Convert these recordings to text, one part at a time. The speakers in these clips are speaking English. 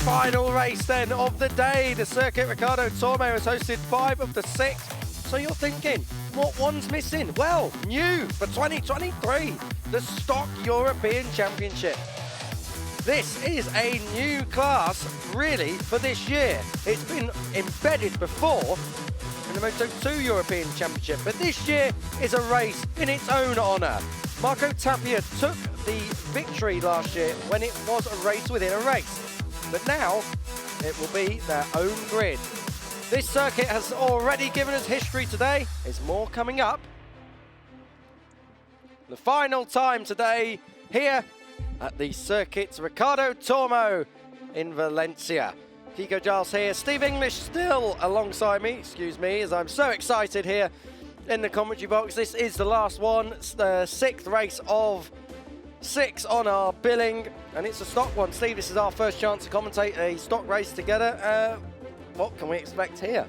final race then of the day. The Circuit Ricardo Tormo has hosted 5 of the 6. So you're thinking, what one's missing? Well, new for 2023, the Stock European Championship. This is a new class, really, for this year. It's been embedded before in the Moto2 European Championship, but this year is a race in its own honour. Marco Tapia took the victory last year when it was a race within a race, but now it will be their own grid. This circuit has already given us history today. There's more coming up. The final time today here at the Circuit Ricardo Tormo in Valencia. Kiko Giles here, Steve English still alongside me, excuse me, as I'm so excited here in the commentary box. This is the last one, it's the 6th race of 6 on our billing, and it's a stock one. Steve, this is our first chance to commentate a stock race together. What can we expect here?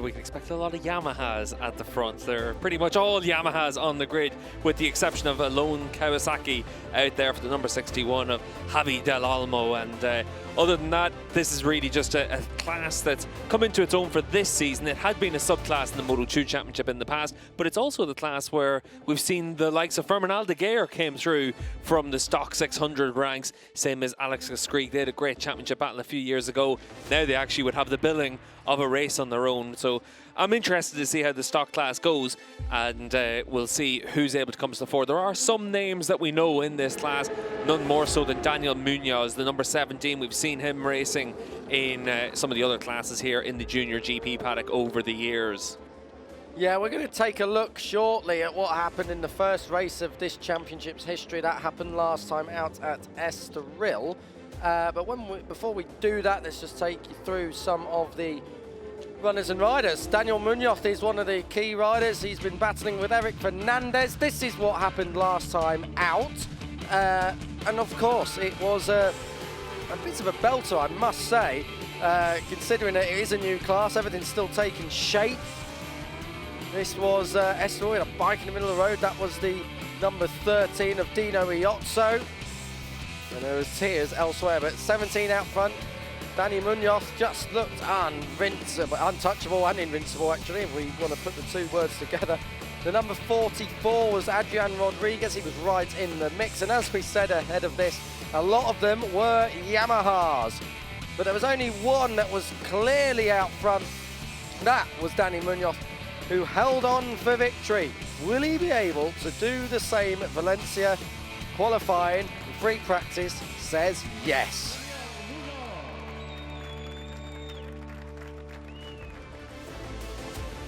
We can expect a lot of Yamahas at the front. They're pretty much all Yamahas on the grid, with the exception of a lone Kawasaki out there for the number 61 of Javi Del Olmo. And other than that, this is really just a class that's come into its own for this season. It had been a subclass in the Moto2 Championship in the past, but it's also the class where we've seen the likes of Fermin Aldeguer came through from the stock 600 ranks, same as Alex Skrieg. They had a great championship battle a few years ago. Now they actually would have the billing of a race on their own. So I'm interested to see how the stock class goes, and we'll see who's able to come to the fore. There are some names that we know in this class, none more so than Daniel Munoz, the number 17. We've seen him racing in some of the other classes here in the Junior GP paddock over the years. Yeah, we're going to take a look shortly at what happened in the first race of this championship's history. That happened last time out at Estoril. But before we do that, let's just take you through some of the runners and riders. Daniel Munoz is one of the key riders. He's been battling with Eric Fernandez. This is what happened last time out. And of course, it was a bit of a belter, I must say, considering that it is a new class. Everything's still taking shape. This was Estoril in a bike in the middle of the road. That was the number 13 of Dino Iozzo. And there was tears elsewhere, but 17 out front. Danny Munoz just looked untouchable and invincible, actually, if we want to put the two words together. The number 44 was Adrian Rodriguez. He was right in the mix. And as we said ahead of this, a lot of them were Yamahas. But there was only one that was clearly out front. That was Danny Munoz, who held on for victory. Will he be able to do the same at Valencia? Qualifying, free practice says yes.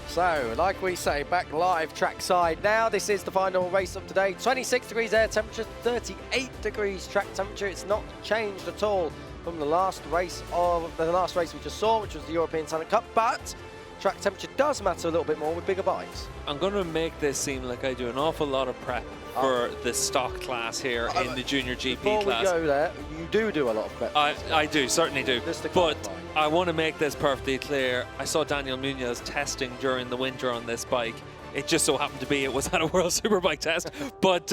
So, like we say, back live trackside now. This is the final race of today. 26 degrees air temperature, 38 degrees track temperature. It's not changed at all from the last race we just saw, which was the European Talent Cup, but track temperature does matter a little bit more with bigger bikes. I'm going to make this seem like I do an awful lot of prep for the stock class here in the Junior GP class. Before we go there, you do a lot of prep. I do, certainly do. But I want to make this perfectly clear. I saw Daniel Munoz testing during the winter on this bike. It just so happened to be it was at a World Superbike test. But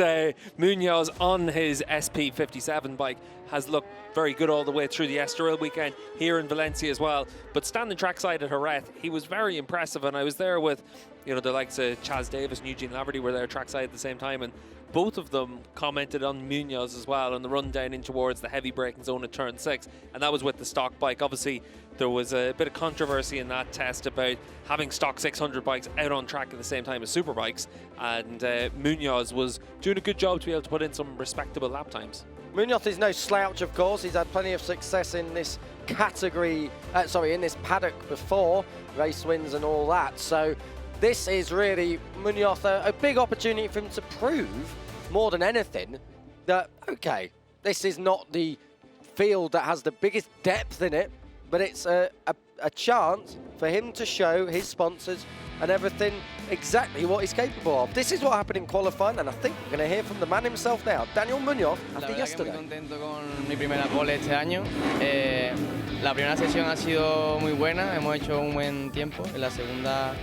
Munoz on his SP57 bike has looked very good all the way through the Estoril weekend, here in Valencia as well. But standing trackside at Jerez, he was very impressive, and I was there with, you know, the likes of Chaz Davis and Eugene Laverty were there trackside at the same time, and both of them commented on Munoz as well on the run down in towards the heavy braking zone at turn 6, and that was with the stock bike. Obviously, there was a bit of controversy in that test about having stock 600 bikes out on track at the same time as super bikes, and Munoz was doing a good job to be able to put in some respectable lap times. Munoz is no slouch, of course. He's had plenty of success in this category, in this paddock before, race wins and all that. So this is really Munoz a big opportunity for him to prove, more than anything, that, okay, this is not the field that has the biggest depth in it, but it's a chance for him to show his sponsors and everything exactly what he's capable of. This is what happened in qualifying, and I think we're going to hear from the man himself now, Daniel Munoz, after yesterday. Muy contento con mi primera pole este año. La primera sesión ha sido muy buena, hemos hecho un buen tiempo. En la segunda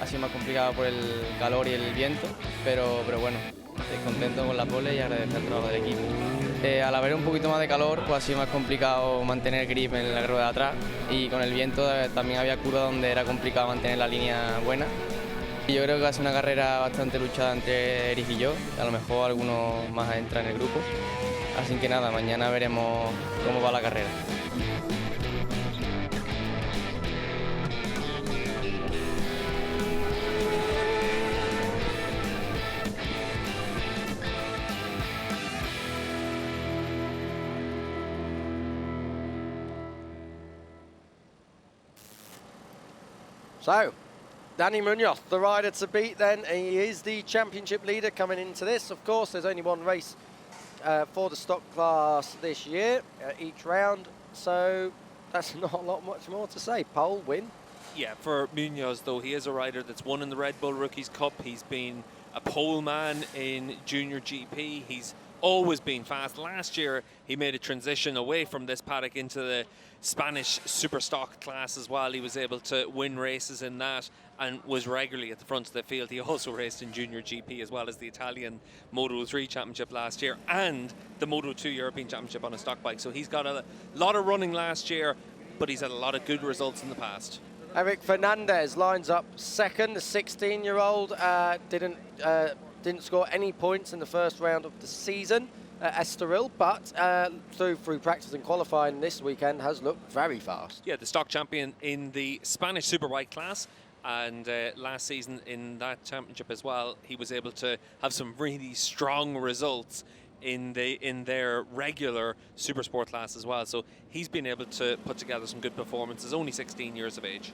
ha sido más complicada por el calor y el viento, pero bueno, estoy contento con la pole y agradecer el trabajo del equipo. Al haber un poquito más de calor, pues ha sido más complicado mantener grip en la rueda de atrás y con el viento también había curvas donde era complicado mantener la línea buena. Y yo creo que va a ser una carrera bastante luchada entre Eric y yo, a lo mejor algunos más entran en el grupo. Así que nada, mañana veremos cómo va la carrera. So, Danny Munoz, the rider to beat then. He is the championship leader coming into this. Of course, there's only one race for the stock class this year, each round. So, that's not a lot much more to say. Pole, win. Yeah, for Munoz, though, he is a rider that's won in the Red Bull Rookies Cup. He's been a pole man in JuniorGP. He's always been fast. Last year, he made a transition away from this paddock into the Spanish super stock class as well. He was able to win races in that and was regularly at the front of the field. He also raced in JuniorGP as well as the Italian Moto3 Championship last year and the Moto2 European Championship on a stock bike. So he's got a lot of running last year, but he's had a lot of good results in the past. Eric Fernandez lines up second. The 16-year-old didn't score any points in the first round of the season at Estoril, but through practice and qualifying this weekend has looked very fast. Yeah, the stock champion in the Spanish Superbike class, and last season in that championship as well, he was able to have some really strong results in their regular Supersport class as well. So he's been able to put together some good performances, only 16 years of age.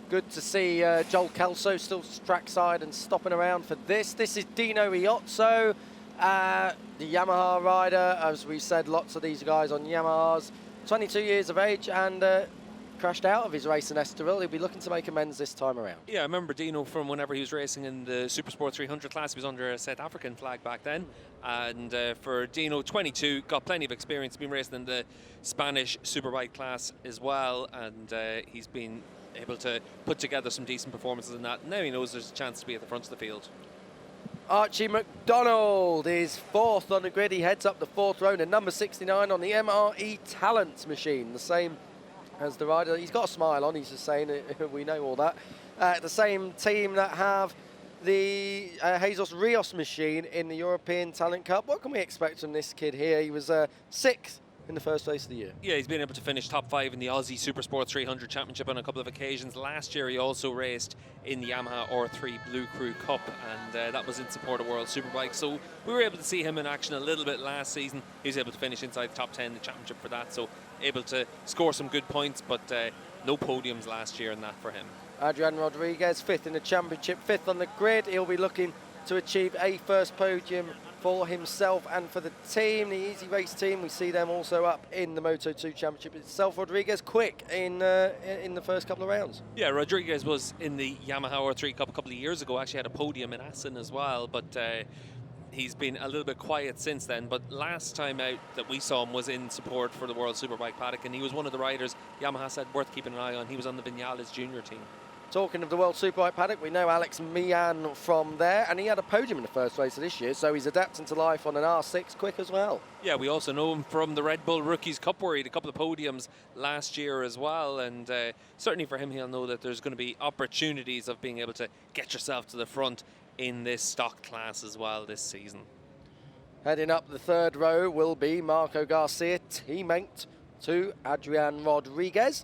Good to see Joel Kelso still trackside and stopping around for this. This is Dino Iozzo, the Yamaha rider. As we said, lots of these guys on Yamahas. 22 years of age and crashed out of his race in Estoril. He'll be looking to make amends this time around. Yeah, I remember Dino from whenever he was racing in the Supersport 300 class. He was under a South African flag back then. And for Dino, 22, got plenty of experience, been racing in the Spanish Superbike class as well. And he's been able to put together some decent performances in that. Now he knows there's a chance to be at the front of the field. Archie McDonald is fourth on the grid. He heads up the fourth row, and number 69 on the MRE Talent machine, the same as the rider. He's got a smile on, he's just saying it, we know all that. The same team that have the Jesus Rios machine in the European Talent Cup. What can we expect from this kid here? He was sixth in the first race of the year. Yeah, he's been able to finish top 5 in the Aussie Supersport 300 Championship on a couple of occasions. Last year he also raced in the Yamaha R3 Blue Crew Cup, and that was in support of World Superbike. So we were able to see him in action a little bit last season. He was able to finish inside the top 10 in the championship for that, so able to score some good points, but no podiums last year in that for him. Adrian Rodriguez, fifth in the championship, fifth on the grid. He'll be looking to achieve a first podium for himself and for the team, the Easy Race team. We see them also up in the Moto2 Championship itself. Rodriguez quick in the first couple of rounds. Yeah, Rodriguez was in the Yamaha R3 Cup a couple of years ago, actually had a podium in Assen as well, but he's been a little bit quiet since then. But last time out that we saw him was in support for the World Superbike paddock, and he was one of the riders Yamaha said worth keeping an eye on. He was on the Vinales junior team. Talking of the World Superbike paddock, we know Alex Mian from there, and he had a podium in the first race of this year, so he's adapting to life on an R6 quick as well. Yeah, we also know him from the Red Bull Rookies Cup, where he had a couple of podiums last year as well, and certainly for him, he'll know that there's going to be opportunities of being able to get yourself to the front in this stock class as well this season. Heading up the third row will be Marco Garcia, teammate to Adrian Rodriguez.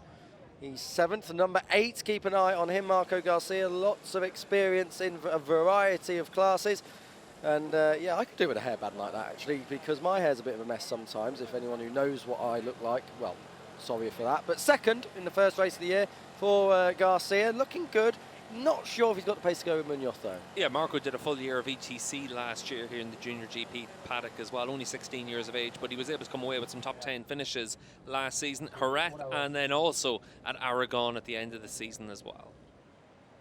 He's seventh, number 8. Keep an eye on him, Marco Garcia. Lots of experience in a variety of classes. And yeah, I could do with a hairband like that, actually, because my hair's a bit of a mess sometimes. If anyone who knows what I look like, well, sorry for that. But second in the first race of the year for Garcia. Looking good. Not sure if he's got the pace to go with Munoz, though. Yeah, Marco did a full year of ETC last year here in the JuniorGP paddock as well, only 16 years of age, but he was able to come away with some top 10 finishes last season, Jerez, and then also at Aragon at the end of the season as well.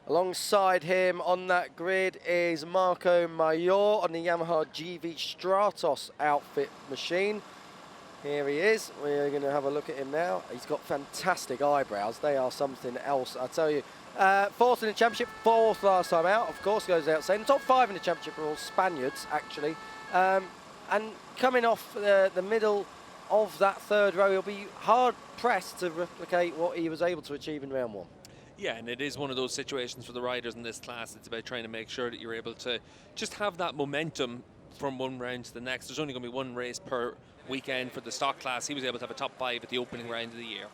Alongside him on that grid is Marco Mayor on the Yamaha GV Stratos outfit machine. Here he is. We're going to have a look at him now. He's got fantastic eyebrows. They are something else, I tell you. Fourth in the championship, fourth last time out, of course, goes out saying. The top 5 in the championship are all Spaniards, actually. And coming off the middle of that third row, he'll be hard-pressed to replicate what he was able to achieve in round 1. Yeah, and it is one of those situations for the riders in this class. It's about trying to make sure that you're able to just have that momentum from one round to the next. There's only going to be one race per weekend for the stock class. He was able to have a top 5 at the opening round of the year.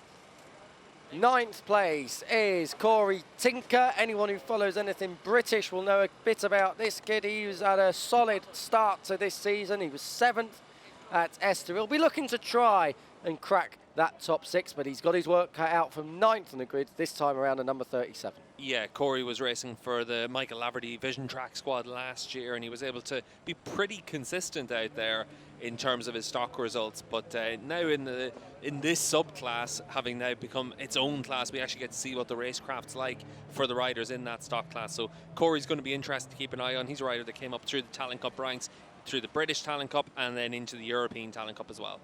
9th place is Corey Tinker. Anyone who follows anything British will know a bit about this kid. He was at a solid start to this season. He was 7th at Esther. He'll be looking to try and crack that top 6, but he's got his work cut out from 9th on the grid, this time around at number 37. Yeah, Corey was racing for the Michael Laverty Vision Track squad last year, and he was able to be pretty consistent out there in terms of his stock results. But now in this subclass, having now become its own class, we actually get to see what the racecraft's like for the riders in that stock class. So Corey's going to be interesting to keep an eye on. He's a rider that came up through the Talent Cup ranks, through the British Talent Cup, and then into the European Talent Cup as well.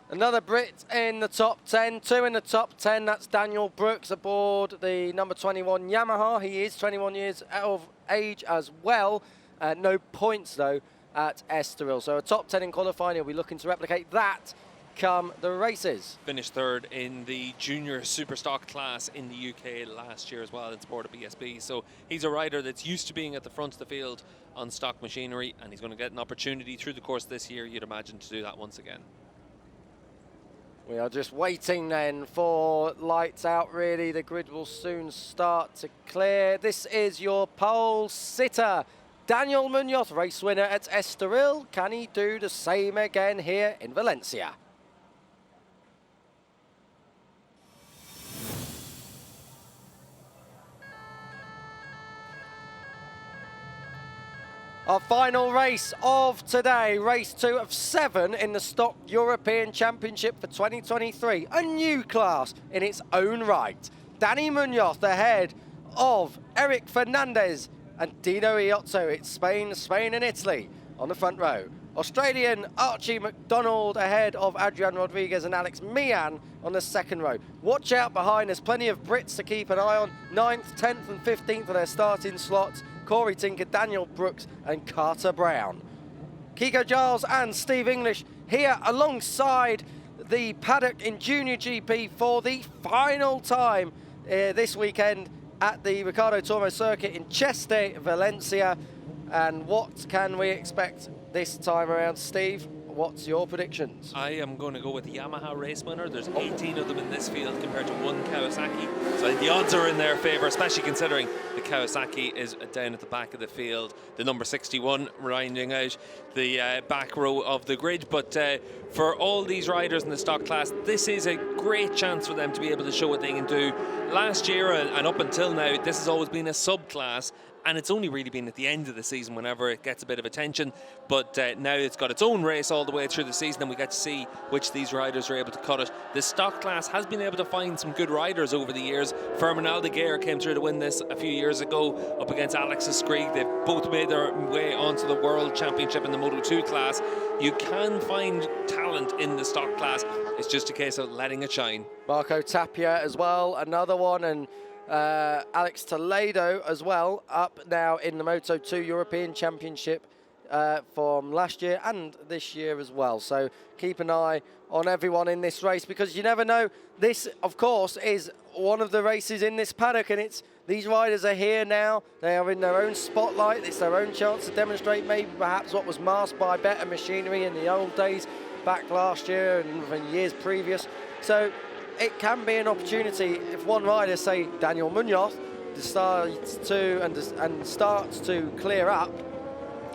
Another Brit in the top 10, 2 in the top 10. That's Daniel Brooks aboard the number 21 Yamaha. He is 21 years of age as well. No points, though, at Estoril. So a top 10 in qualifying. He'll be looking to replicate that come the races. Finished 3rd in the junior super stock class in the UK last year as well in sport of BSB. So he's a rider that's used to being at the front of the field on stock machinery, and he's going to get an opportunity through the course this year, you'd imagine, to do that once again. We are just waiting then for lights out, really. The grid will soon start to clear. This is your pole sitter, Daniel Munoz, race winner at Estoril. Can he do the same again here in Valencia? Our final race of today, race 2 of 7 in the Stock European Championship for 2023. A new class in its own right. Danny Munoz ahead of Eric Fernandez and Dino Iozzo. It's Spain and Italy on the front row. Australian Archie McDonald ahead of Adrian Rodriguez and Alex Meehan on the second row. Watch out behind, there's plenty of Brits to keep an eye on. 9th, 10th and 15th are their starting slots. Corey Tinker, Daniel Brooks and Carter Brown. Kiko Giles and Steve English here alongside the paddock in JuniorGP for the final time this weekend at the Ricardo Tormo circuit in Cheste, Valencia. And what can we expect this time around, Steve? What's your predictions? I am going to go with the Yamaha race winner. There's 18 of them in this field compared to 1 Kawasaki. So the odds are in their favour, especially considering the Kawasaki is down at the back of the field. The number 61 rounding out the back row of the grid. But for all these riders in the stock class, this is a great chance for them to be able to show what they can do. Last year and up until now, this has always been a subclass. And it's only really been at the end of the season whenever it gets a bit of attention. But now it's got its own race all the way through the season, and we get to see which these riders are able to cut it. The stock class has been able to find some good riders over the years. Fermin Aldeguer came through to win this a few years ago up against Alex Skrieg. They've both made their way onto the World Championship in the Moto2 class. You can find talent in the stock class. It's just a case of letting it shine. Marco Tapia as well, another one, and Alex Toledo as well, up now in the Moto2 European Championship from last year and this year as well. So keep an eye on everyone in this race, because you never know. This, of course, is one of the races in this paddock, and these riders are here now. They are in their own spotlight. It's their own chance to demonstrate maybe perhaps what was masked by better machinery in the old days back last year and years previous. So it can be an opportunity if one rider, say Daniel Munoz, starts to clear up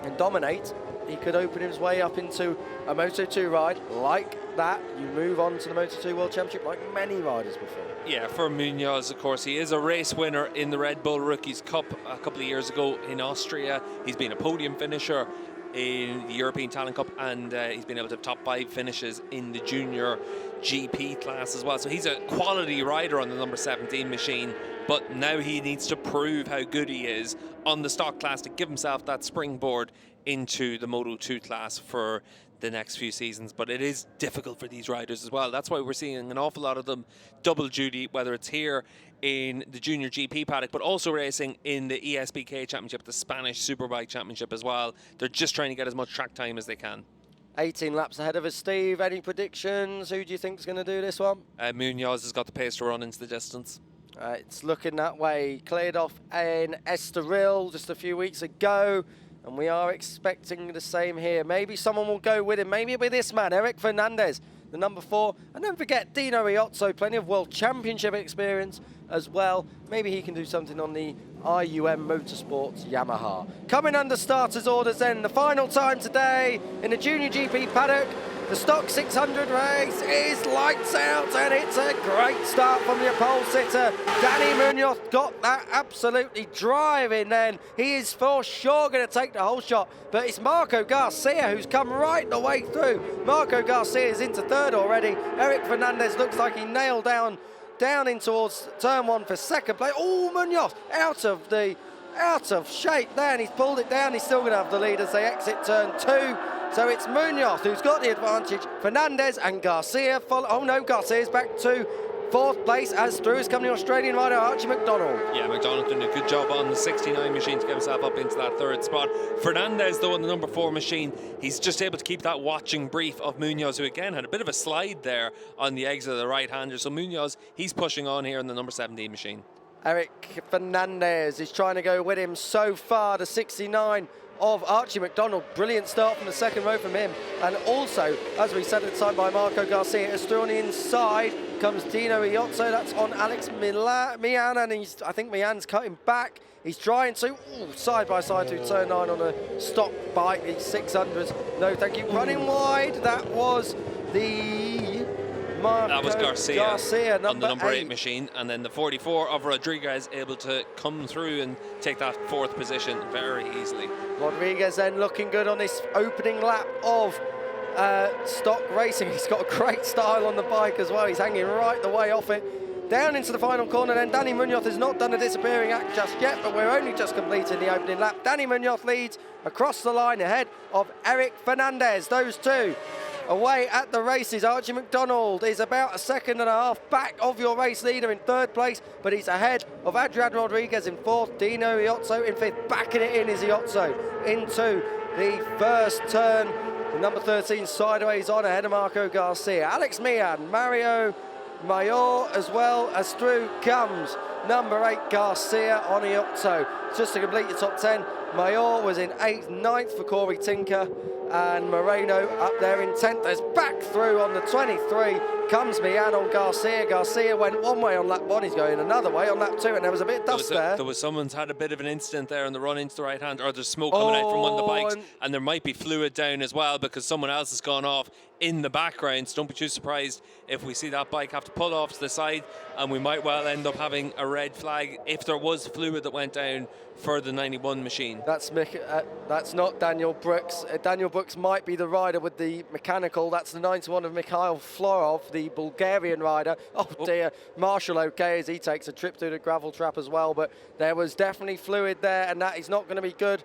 and dominate. He could open his way up into a Moto2 ride like that. You move on to the Moto2 World Championship like many riders before. Yeah, for Munoz, of course, he is a race winner in the Red Bull Rookies Cup a couple of years ago in Austria. He's been a podium finisher in the European Talent Cup, and he's been able to have top 5 finishes in the Junior GP class as well. So he's a quality rider on the number 17 machine, but now he needs to prove how good he is on the stock class to give himself that springboard into the Moto2 class for the next few seasons, but it is difficult for these riders as well. That's why we're seeing an awful lot of them double duty, whether it's here in the Junior GP paddock, but also racing in the ESBK Championship, the Spanish Superbike Championship as well. They're just trying to get as much track time as they can. 18 laps ahead of us, Steve. Any predictions? Who do you think is going to do this one? Munoz has got the pace to run into the distance. It's looking that way. Cleared off in Estoril just a few weeks ago, and we are expecting the same here. Maybe someone will go with him. Maybe it'll be this man, Eric Fernandez, the number 4. And don't forget Dino Riozzo, plenty of World Championship experience as well. Maybe he can do something on the IUM Motorsports Yamaha. Coming under starters orders then, the final time today in the Junior GP paddock. The stock 600 race is lights out, and it's a great start from the pole sitter. Danny Munoz got that absolutely driving then. He is for sure going to take the whole shot, but it's Marco Garcia who's come right the way through. Marco Garcia is into third already. Eric Fernandez looks like he nailed down in towards turn 1 for second place. Oh, Munoz out of shape there, and he's pulled it down. He's still going to have the lead as they exit turn 2. So it's Munoz who's got the advantage. Fernandez and Garcia follow. Oh no, Garcia's back to 4th place as through is coming the Australian rider Archie McDonald. Yeah, McDonald doing a good job on the 69 machine to get himself up into that 3rd spot. Fernandez, though, on the number 4 machine, he's just able to keep that watching brief of Munoz, who again had a bit of a slide there on the exit of the right-hander. So Munoz, he's pushing on here in the number 17 machine. Eric Fernandez is trying to go with him so far, the 69 of Archie McDonald. Brilliant start from the second row from him. And also, as we said at the time by Marco Garcia, still on the inside comes Dino Riozzo. That's on Alex Mian, and I think Mian's cutting back. He's trying to, side by side through turn 9 on a stock bike, the 600s. No, thank you. Running wide, that was the That was Garcia on the number 8 8 machine, and then the 44 of Rodriguez able to come through and take that 4th position very easily. Rodriguez then looking good on this opening lap of stock racing. He's got a great style on the bike as well. He's hanging right the way off it. Down into the final corner then. Danny Munoz has not done a disappearing act just yet, but we're only just completing the opening lap. Danny Munoz leads across the line ahead of Eric Fernandez. Those two away at the races. Archie McDonald is about 1.5 seconds back of your race leader in 3rd place, but he's ahead of Adrian Rodriguez in 4th, Dino Riozzo in 5th. Backing it in is Riozzo into the 1st turn. The number 13 sideways on ahead of Marco Garcia. Alex Mian, Mario Mayor as well as through comes number 8 Garcia on Riozzo. Just to complete the top 10, Mayor was in 8th, 9th for Corey Tinker, and Moreno up there in 10th. As back through on the 23 comes Mian on Garcia. Garcia went one way on lap 1, he's going another way on lap 2, and there was a bit of dust there. There was someone's had a bit of an incident there on the run into the right hand, or there's smoke coming out from one of the bikes, and there might be fluid down as well because someone else has gone off in the background. So don't be too surprised if we see that bike have to pull off to the side, and we might well end up having a red flag if there was fluid that went down for the 91 machine. That's not Daniel Brooks. Daniel Brooks might be the rider with the mechanical. That's the 91 of Mikhail Florov, the Bulgarian rider. Oh dear, Marshall okay as he takes a trip through the gravel trap as well, but there was definitely fluid there, and that is not going to be good.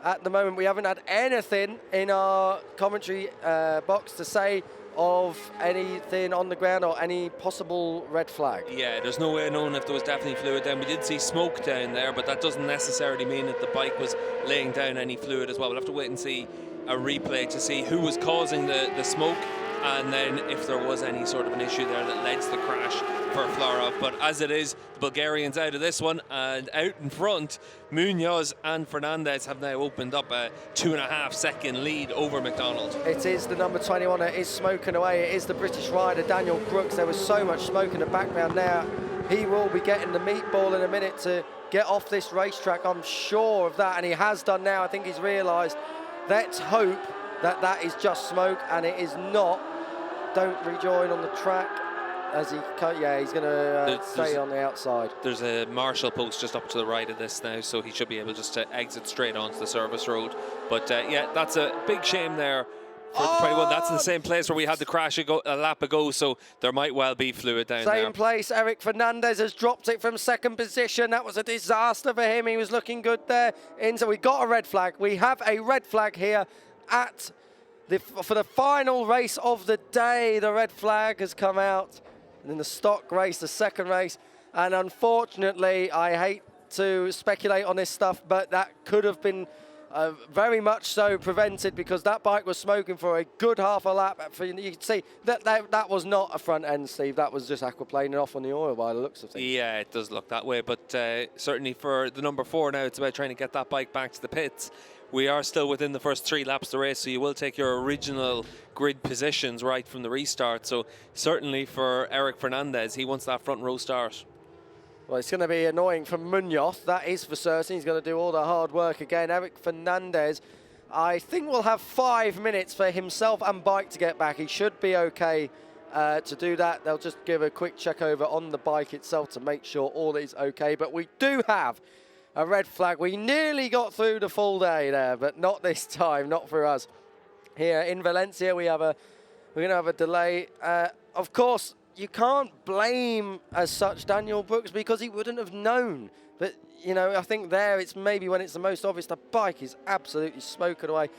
At the moment, we haven't had anything in our commentary box to say of anything on the ground or any possible red flag. Yeah, there's no way of knowing if there was definitely fluid down. We did see smoke down there, but that doesn't necessarily mean that the bike was laying down any fluid as well. We'll have to wait and see a replay to see who was causing the smoke, and then if there was any sort of an issue there that led to the crash for Florov. But as it is, the Bulgarians out of this one, and out in front, Munoz and Fernandez have now opened up a 2.5 second lead over McDonald. It is the number 21 that is smoking away. It is the British rider Daniel Brooks. There was so much smoke in the background now. He will be getting the meatball in a minute to get off this racetrack, I'm sure of that, and he has done now. I think he's realised. Let's hope that that is just smoke and it is not. Don't rejoin on the track as he's going to stay on the outside. There's a marshal post just up to the right of this now, so he should be able just to exit straight onto the service road. But yeah, that's a big shame there for the 21. That's in the same place where we had the crash a lap ago, so there might well be fluid down there. Same place. Eric Fernandez has dropped it from second position. That was a disaster for him. He was looking good there. So we got a red flag. We have a red flag here at for the final race of the day. The red flag has come out in the stock race, the second race. And unfortunately, I hate to speculate on this stuff, but that could have been very much so prevented because that bike was smoking for a good half a lap. You can see that was not a front end, Steve. That was just aquaplaning off on the oil by the looks of things. Yeah, it does look that way, but certainly for the number 4 now, it's about trying to get that bike back to the pits. We are still within the first 3 laps of the race, so you will take your original grid positions right from the restart. So certainly for Eric Fernandez, he wants that front row start. Well, it's going to be annoying for Munoz, that is for certain. He's going to do all the hard work again. Eric Fernandez, I think will have 5 minutes for himself and bike to get back. He should be okay to do that. They'll just give a quick check over on the bike itself to make sure all is okay. But we do have a red flag. We nearly got through the full day there, but not this time, not for us. Here in Valencia, we're going to have a delay. Of course, you can't blame as such Daniel Brooks because he wouldn't have known. But, you know, I think there it's maybe when it's the most obvious. The bike is absolutely smoking away.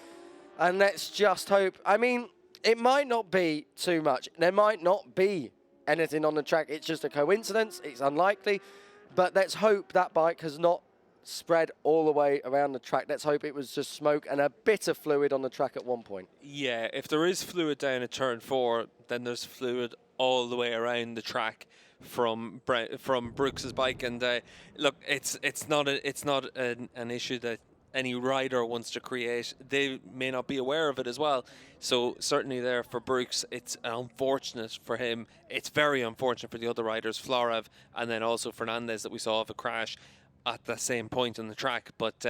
And let's just hope. I mean, it might not be too much. There might not be anything on the track. It's just a coincidence. It's unlikely. But let's hope that bike has not spread all the way around the track. Let's hope it was just smoke and a bit of fluid on the track at one point. Yeah, if there is fluid down at turn 4, then there's fluid all the way around the track from Brooks's bike. And look, it's not an issue that any rider wants to create. They may not be aware of it as well. So certainly there for Brooks, it's unfortunate for him. It's very unfortunate for the other riders, Florev and then also Fernandez, that we saw of a crash at the same point on the track. But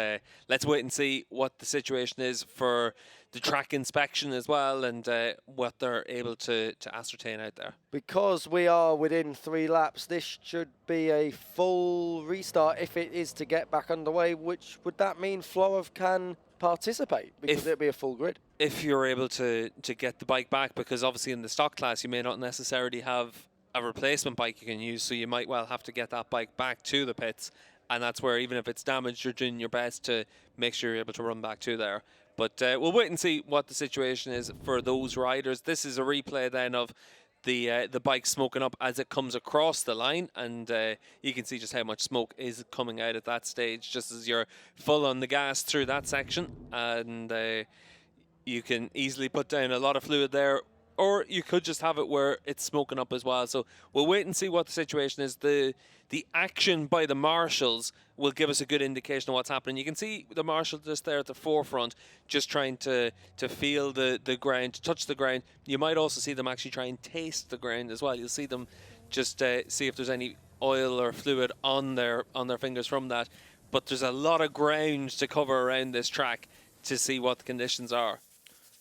let's wait and see what the situation is for the track inspection as well, and what they're able to ascertain out there. Because we are within 3 laps, this should be a full restart if it is to get back underway, which would that mean Florov can participate? Because it'll be a full grid. If you're able to get the bike back, because obviously in the stock class you may not necessarily have a replacement bike you can use, so you might well have to get that bike back to the pits. And that's where, even if it's damaged, you're doing your best to make sure you're able to run back to there. But we'll wait and see what the situation is for those riders. This is a replay then of the bike smoking up as it comes across the line. And you can see just how much smoke is coming out at that stage, just as you're full on the gas through that section. And you can easily put down a lot of fluid there. Or you could just have it where it's smoking up as well. So we'll wait and see what the situation is. The action by the marshals will give us a good indication of what's happening. You can see the marshal just there at the forefront, just trying to feel the ground, to touch the ground. You might also see them actually try and taste the ground as well. You'll see them just see if there's any oil or fluid on their fingers from that. But there's a lot of ground to cover around this track to see what the conditions are.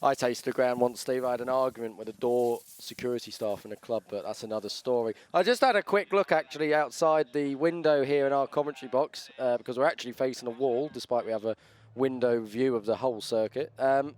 I tasted the ground once, Steve. I had an argument with a door security staff in a club, but that's another story. I just had a quick look, actually, outside the window here in our commentary box, because we're actually facing a wall, despite we have a window view of the whole circuit. There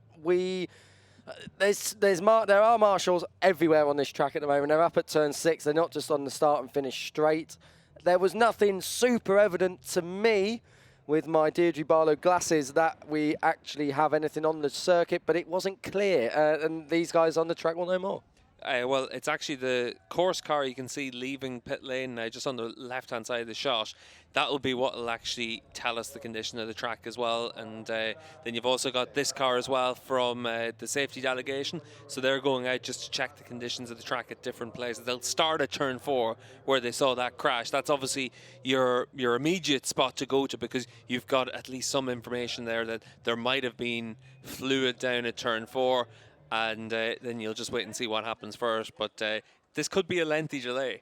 are marshals everywhere on this track at the moment. They're up at turn 6. They're not just on the start and finish straight. There was nothing super evident to me with my Deirdre Barlow glasses that we actually have anything on the circuit, but it wasn't clear, and these guys on the track will know more. Well, it's actually the course car you can see leaving pit lane now, just on the left-hand side of the shot. That will be what will actually tell us the condition of the track as well. And then you've also got this car as well from the safety delegation. So they're going out just to check the conditions of the track at different places. They'll start at turn 4 where they saw that crash. That's obviously your immediate spot to go to, because you've got at least some information there that there might have been fluid down at turn 4. And then you'll just wait and see what happens first. But this could be a lengthy delay.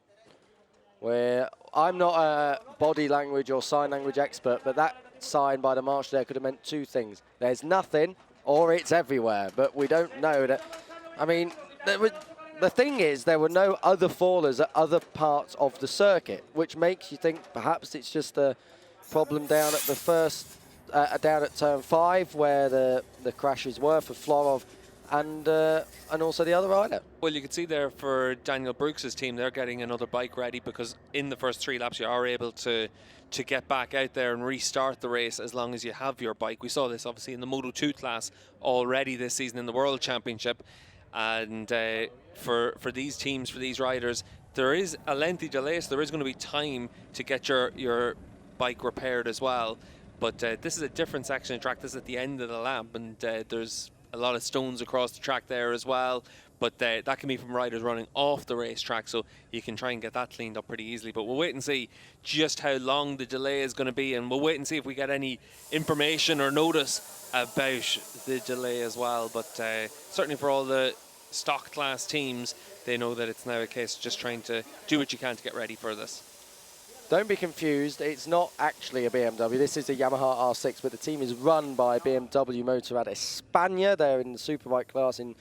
Where I'm not a body language or sign language expert, but that sign by the marshal there could have meant 2 things. There's nothing, or it's everywhere. But we don't know that. I mean, the thing is, there were no other fallers at other parts of the circuit, which makes you think perhaps it's just a problem down at down at turn 5, where the crashes were for Florov and also the other rider. Well, you can see there for Daniel Brooks's team, they're getting another bike ready because in the first 3 laps you are able to get back out there and restart the race as long as you have your bike. We saw this obviously in the Moto2 class already this season in the World Championship, and for these teams, for these riders, there is a lengthy delay, so there is going to be time to get your bike repaired as well. But this is a different section of track. This is at the end of the lap, and there's a lot of stones across the track there as well. But that can be from riders running off the racetrack, so you can try and get that cleaned up pretty easily. But we'll wait and see just how long the delay is going to be, and we'll wait and see if we get any information or notice about the delay as well. But certainly for all the stock class teams, they know that it's now a case of just trying to do what you can to get ready for this. Don't be confused, it's not actually a BMW. This is a Yamaha R6, but the team is run by BMW Motorrad España. They're in the superbike class in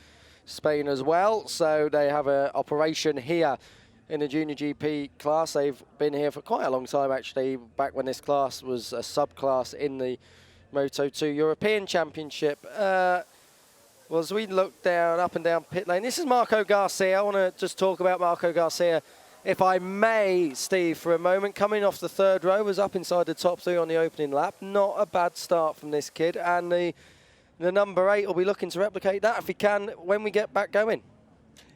Spain as well, so they have an operation here in the Junior GP class. They've been here for quite a long time, actually, back when this class was a subclass in the Moto2 European Championship. Well, as we look down, up and down pit lane, this is Marco Garcia. I want to just talk about Marco Garcia, if I may, Steve, for a moment. Coming off the 3rd row, was up inside the top 3 on the opening lap. Not a bad start from this kid, and the number 8 will be looking to replicate that if he can when we get back going.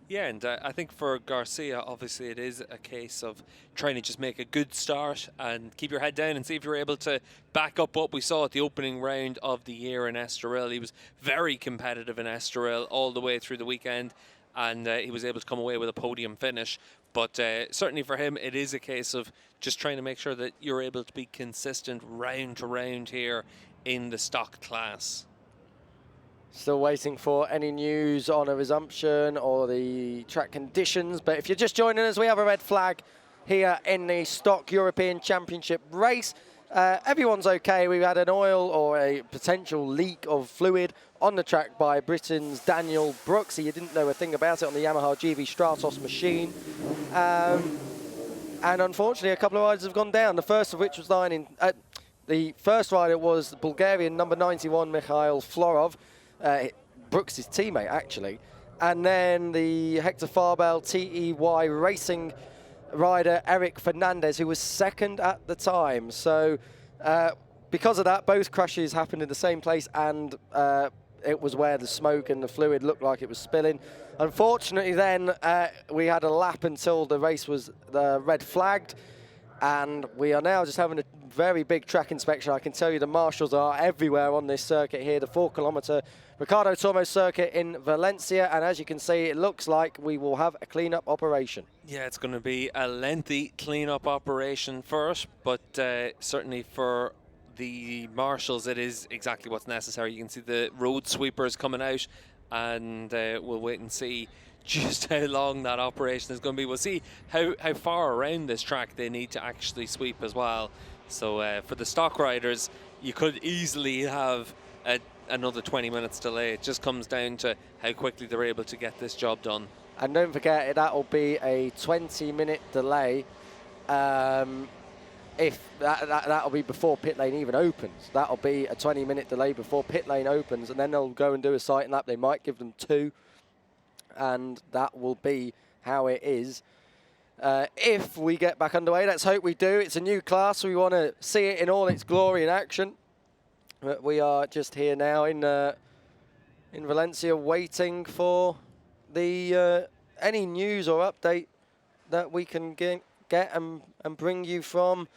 Yeah, and I think for Garcia, obviously it is a case of trying to just make a good start and keep your head down and see if you're able to back up what we saw at the opening round of the year in Estoril. He was very competitive in Estoril all the way through the weekend, and he was able to come away with a podium finish. But certainly for him, it is a case of just trying to make sure that you're able to be consistent round to round here in the stock class. Still waiting for any news on a resumption or the track conditions. But if you're just joining us, we have a red flag here in the Stock European Championship race. Everyone's okay. We've had an oil or a potential leak of fluid on the track by Britain's Daniel Brooks. He didn't know a thing about it on the Yamaha GV Stratos machine. And unfortunately, a couple of riders have gone down. The first of which was the first rider was the Bulgarian number 91, Mikhail Florov, Brooks' teammate, actually. And then the Hector Farbel TEY Racing rider Eric Fernandez, who was 2nd at the time. So because of that, both crashes happened in the same place, and it was where the smoke and the fluid looked like it was spilling. Unfortunately then, we had a lap until the race was red flagged, and we are now just having a very big track inspection. I can tell you the marshals are everywhere on this circuit here, the 4-kilometre Ricardo Tormo circuit in Valencia, and as you can see, it looks like we will have a clean-up operation. Yeah, it's going to be a lengthy clean-up operation first, but certainly for the marshals, it is exactly what's necessary. You can see the road sweepers coming out, and we'll wait and see just how long that operation is going to be. We'll see how far around this track they need to actually sweep as well. So for the stock riders, you could easily have another 20 minutes delay. It just comes down to how quickly they're able to get this job done. And don't forget, that will be a 20-minute delay. If that'll be before pit lane even opens. That'll be a 20-minute delay before pit lane opens, and then they'll go and do a sight lap. They might give them 2, and that will be how it is. If we get back underway, let's hope we do. It's a new class. We want to see it in all its glory in action. But we are just here now in Valencia, waiting for the any news or update that we can get and bring you from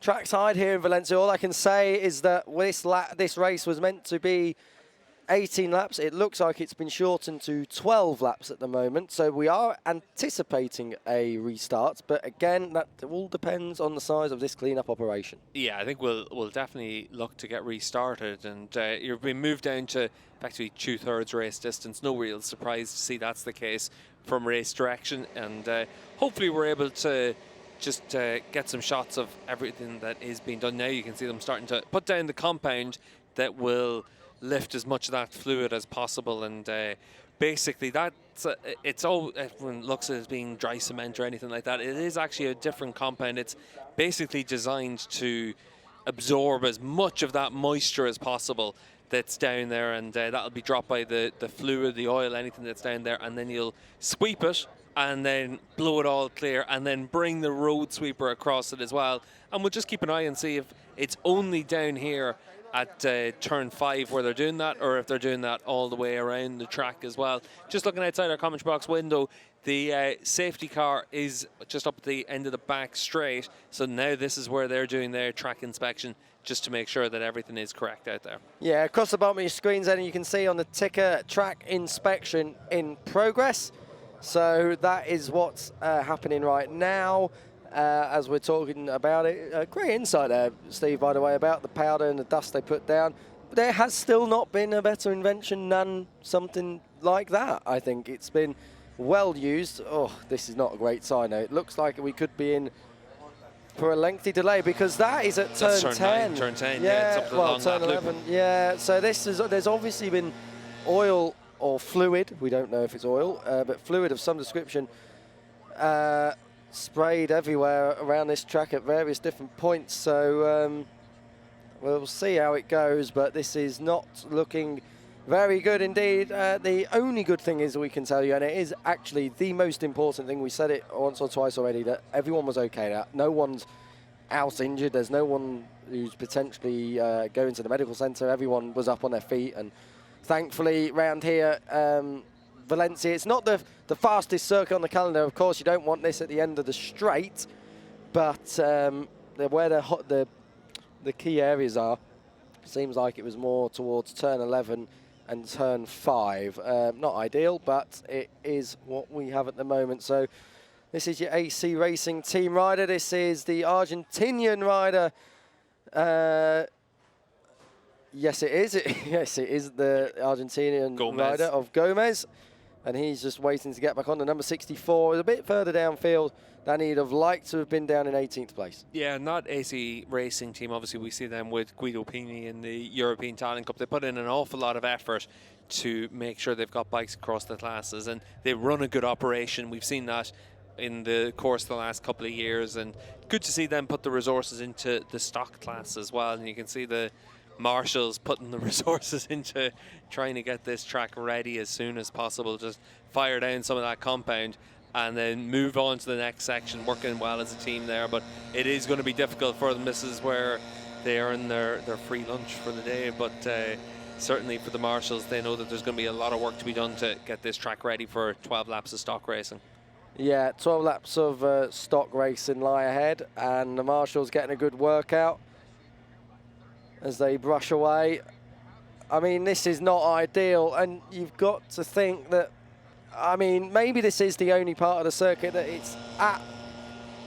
trackside here in Valencia. All I can say is that this race was meant to be 18 laps. It looks like it's been shortened to 12 laps at the moment, so we are anticipating a restart, but again, that all depends on the size of this clean-up operation. Yeah, I think we'll definitely look to get restarted, and you've been moved down to effectively 2/3 race distance. No real surprise to see that's the case from race direction, and hopefully we're able to just get some shots of everything that is being done now. You can see them starting to put down the compound that will lift as much of that fluid as possible, and basically that's it's all, everyone looks at it as being dry cement or anything like that. It is actually a different compound. It's basically designed to absorb as much of that moisture as possible that's down there, and that'll be dropped by the fluid, the oil, anything that's down there, and then you'll sweep it and then blow it all clear and then bring the road sweeper across it as well. And we'll just keep an eye and see if it's only down here at turn 5 where they're doing that, or if they're doing that all the way around the track as well. Just looking outside our comment box window, the safety car is just up at the end of the back straight, so now this is where they're doing their track inspection, just to make sure that everything is correct out there. Yeah, across the bottom of your screens then you can see on the ticker, track inspection in progress. So that is what's happening right now as we're talking about it. Great insight there, Steve, by the way, about the powder and the dust they put down. But there has still not been a better invention than something like that. I think it's been well used. Oh, this is not a great sign. It looks like we could be in for a lengthy delay, because that is at turn 10. Turn 10, yeah, it's up to well, the turn long 11. Yeah, so this is, there's obviously been oil or fluid, we don't know if it's oil, but fluid of some description sprayed everywhere around this track at various different points. So we'll see how it goes, but this is not looking very good indeed. The only good thing is we can tell you, and it is actually the most important thing, we said it once or twice already, that everyone was okay. That no one's out injured. There's no one who's potentially going to the medical centre. Everyone was up on their feet, and thankfully round here, Valencia, it's not the fastest circuit on the calendar. Of course, you don't want this at the end of the straight, but where the key areas are, seems like it was more towards turn 11 and turn 5. Not ideal, but it is what we have at the moment. So this is your AC Racing team rider. This is the Argentinian rider. Yes, it is. Yes, it is the Argentinian rider of Gomez. And he's just waiting to get back on. The number 64 is a bit further downfield than he'd have liked to have been down in 18th place. Yeah, not AC Racing team. Obviously, we see them with Guido Pini in the European Talent Cup. They put in an awful lot of effort to make sure they've got bikes across the classes, and they run a good operation. We've seen that in the course of the last couple of years, and good to see them put the resources into the stock class as well. And you can see the Marshals putting the resources into trying to get this track ready as soon as possible, just fire down some of that compound and then move on to the next section, working well as a team there. But it is going to be difficult for them. This is where they earn their free lunch for the day, but certainly for the Marshals, they know that there's going to be a lot of work to be done to get this track ready for 12 laps of stock racing. Yeah, 12 laps of stock racing lie ahead, and the Marshals getting a good workout as they brush away. I mean, this is not ideal, and you've got to think that, I mean, maybe this is the only part of the circuit that it's at,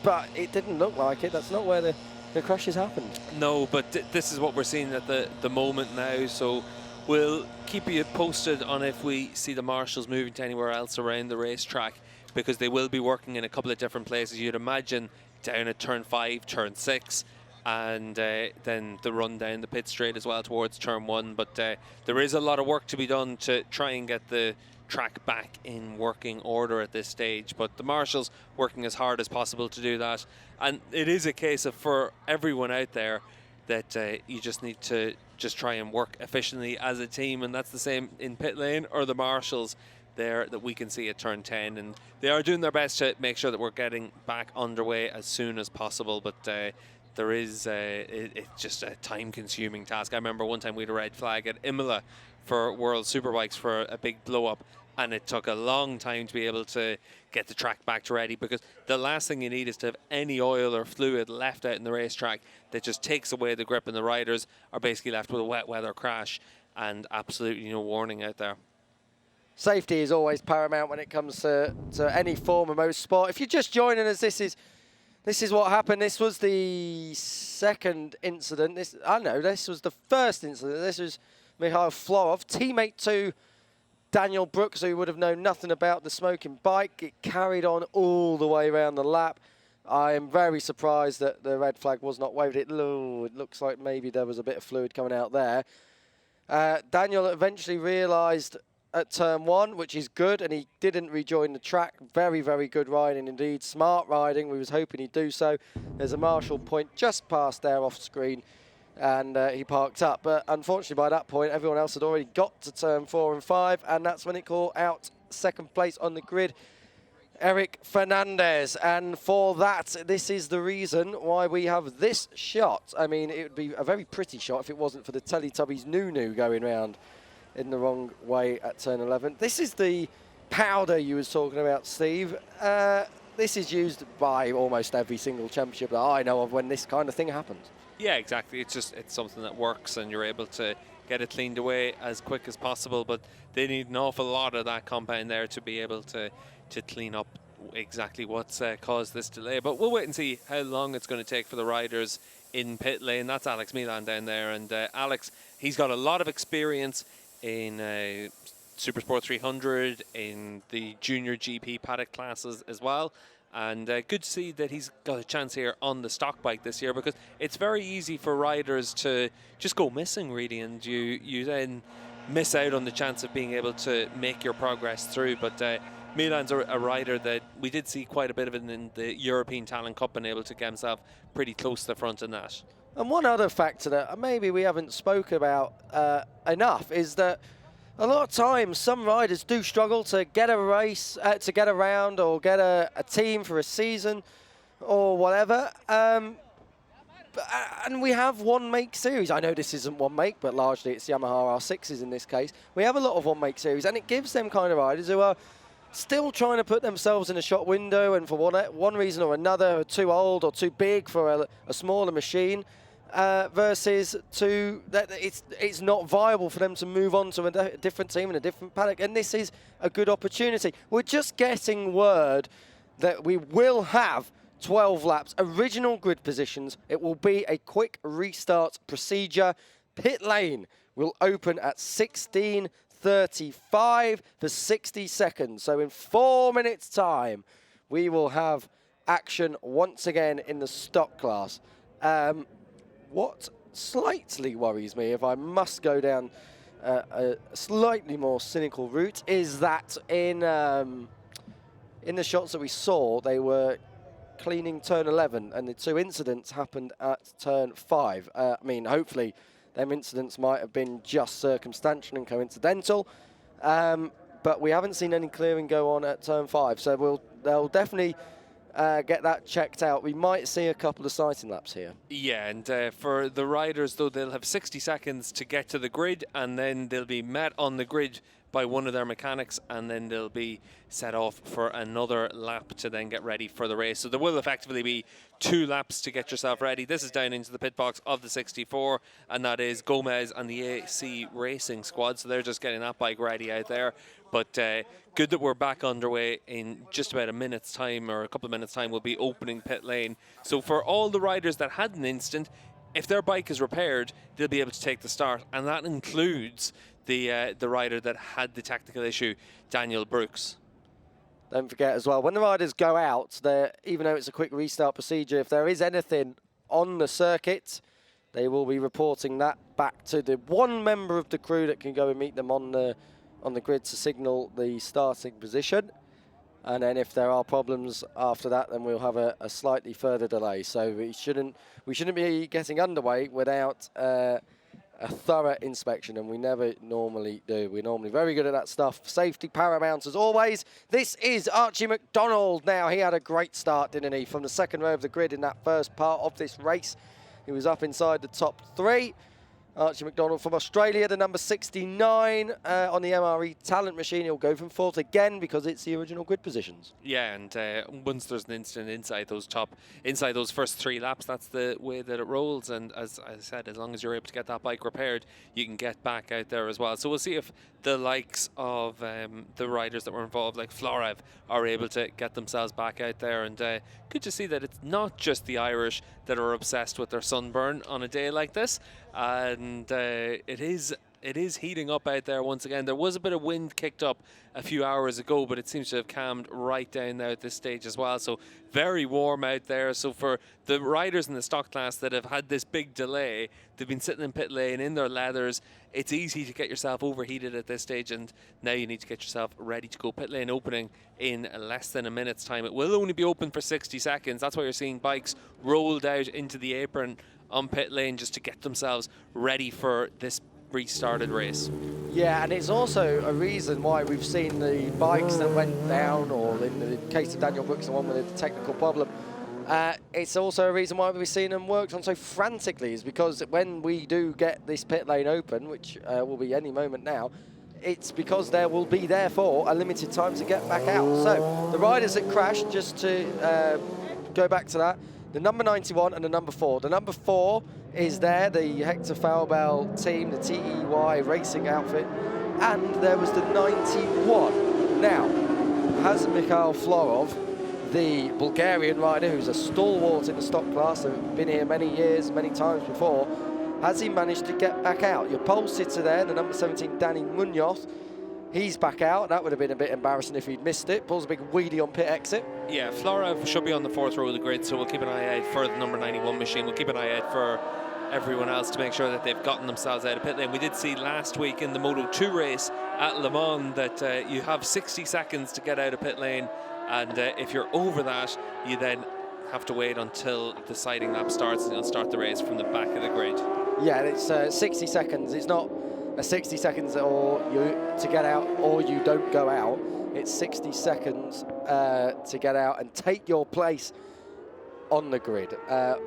but it didn't look like it. That's not where the crashes happened. No, but this is what we're seeing at the moment now, so we'll keep you posted on if we see the Marshals moving to anywhere else around the racetrack, because they will be working in a couple of different places. You'd imagine down at turn 5, turn 6, and then the run down the pit straight as well towards turn 1. But there is a lot of work to be done to try and get the track back in working order at this stage. But the Marshals working as hard as possible to do that. And it is a case of, for everyone out there, that you just need to just try and work efficiently as a team. And that's the same in pit lane or the Marshals there that we can see at turn 10. And they are doing their best to make sure that we're getting back underway as soon as possible. But there is it's just a time-consuming task. I remember one time we had a red flag at Imola for World Superbikes for a big blow-up, and it took a long time to be able to get the track back to ready, because the last thing you need is to have any oil or fluid left out in the racetrack that just takes away the grip, and the riders are basically left with a wet weather crash and absolutely no warning out there. Safety is always paramount when it comes to any form of motorsport. If you're just joining us, this is what happened. This was the second incident. This was the first incident. This was Mikhail Florov, teammate to Daniel Brooks, who would have known nothing about the smoking bike. It carried on all the way around the lap. I am very surprised that the red flag was not waved. It looks like maybe there was a bit of fluid coming out there. Daniel eventually realised at turn 1, which is good, and he didn't rejoin the track. Very, very good riding indeed. Smart riding. We was hoping he'd do so. There's a Marshall point just past there off screen. and he parked up. But unfortunately, by that point, everyone else had already got to turn 4 and 5, and that's when it caught out second place on the grid, Eric Fernandez. And for that, this is the reason why we have this shot. I mean, it would be a very pretty shot if it wasn't for the Teletubbies Nunu going round in the wrong way at turn 11. This is the powder you was talking about, Steve. This is used by almost every single championship that I know of when this kind of thing happens. Yeah, exactly. It's something that works, and you're able to get it cleaned away as quick as possible. But they need an awful lot of that compound there to be able to clean up exactly what's caused this delay. But we'll wait and see how long it's going to take for the riders in pit lane. That's Alex Milan down there, and Alex, he's got a lot of experience in Supersport 300, in the Junior GP paddock classes as well. And good to see that he's got a chance here on the stock bike this year, because it's very easy for riders to just go missing, really, and you then miss out on the chance of being able to make your progress through. But Milan's a rider that we did see quite a bit of it in the European Talent Cup, and able to get himself pretty close to the front in that. And one other factor that maybe we haven't spoken about enough is that a lot of times some riders do struggle to get a race, to get around, or get a team for a season or whatever. And we have one make series. I know this isn't one make, but largely it's Yamaha R6s in this case. We have a lot of one make series, and it gives them kind of riders who are still trying to put themselves in a shot window, and for one reason or another are too old or too big for a smaller machine. Versus that it's not viable for them to move on to a different team in a different paddock, and this is a good opportunity. We're just getting word that we will have 12 laps, original grid positions. It will be a quick restart procedure. Pit lane will open at 16:35 for 60 seconds. So in 4 minutes' time, we will have action once again in the stock class. What slightly worries me, if I must go down a slightly more cynical route, is that in the shots that we saw, they were cleaning turn 11, and the two incidents happened at turn 5. I mean, hopefully, them incidents might have been just circumstantial and coincidental, but we haven't seen any clearing go on at turn 5, so they'll definitely get that checked out. We might see a couple of sighting laps here. Yeah, and for the riders, though, they'll have 60 seconds to get to the grid, and then they'll be met on the grid by one of their mechanics, and then they'll be set off for another lap to then get ready for the race. So there will effectively be 2 laps to get yourself ready. This is down into the pit box of the 64, and that is Gomez and the AC Racing squad. So they're just getting that bike ready out there. But good that we're back underway. In just about a minute's time, or a couple of minutes' time, we'll be opening pit lane. So for all the riders that had an incident, if their bike is repaired, they'll be able to take the start, and that includes the rider that had the technical issue, Daniel Brooks. Don't forget as well, when the riders go out, even though it's a quick restart procedure, if there is anything on the circuit, they will be reporting that back to the one member of the crew that can go and meet them on the grid to signal the starting position. And then if there are problems after that, then we'll have a slightly further delay. So we shouldn't be getting underway without a thorough inspection, and we never normally do. We're normally very good at that stuff. Safety paramount as always. This is Archie McDonald now. He had a great start, didn't he, from the second row of the grid in that first part of this race. He was up inside the top 3. Archie McDonald from Australia, the number 69 on the MRE talent machine. He'll go from 4th again because it's the original grid positions. Yeah, and once there's an incident inside those first 3 laps, that's the way that it rolls. And as I said, as long as you're able to get that bike repaired, you can get back out there as well. So we'll see if the likes of the riders that were involved, like Florev, are able to get themselves back out there. And good to see that it's not just the Irish that are obsessed with their sunburn on a day like this. And it is heating up out there once again. There was a bit of wind kicked up a few hours ago, but it seems to have calmed right down now at this stage as well. So very warm out there. So for the riders in the stock class that have had this big delay, they've been sitting in pit lane in their leathers. It's easy to get yourself overheated at this stage, and now you need to get yourself ready to go. Pit lane opening in less than a minute's time. It will only be open for 60 seconds. That's why you're seeing bikes rolled out into the apron on pit lane just to get themselves ready for this restarted race. Yeah, and it's also a reason why we've seen the bikes that went down, or in the case of Daniel Brooks, the one with the technical problem. It's also a reason why we've seen them worked on so frantically, is because when we do get this pit lane open, which will be any moment now, it's because there will be, therefore, a limited time to get back out. So the riders that crashed, just to go back to that, the number 91 and the number 4. The number 4 is there, the Hector Faubel team, the TEY racing outfit, and there was the 91. Now, has Mikhail Florov, the Bulgarian rider who's a stalwart in the stock class, has been here many years, many times before, has he managed to get back out? Your pole sitter there, the number 17, Danny Munoz, he's back out. That would have been a bit embarrassing if he'd missed it. Pulls a big wheelie on pit exit. Yeah, Florov should be on the 4th row of the grid, so we'll keep an eye out for the number 91 machine. We'll keep an eye out for everyone else to make sure that they've gotten themselves out of pit lane. We did see last week in the Moto2 race at Le Mans that you have 60 seconds to get out of pit lane, and if you're over that, you then have to wait until the sighting lap starts, and you'll start the race from the back of the grid. Yeah, it's 60 seconds. It's not a 60 seconds or to get out or you don't go out. It's 60 seconds to get out and take your place on the grid.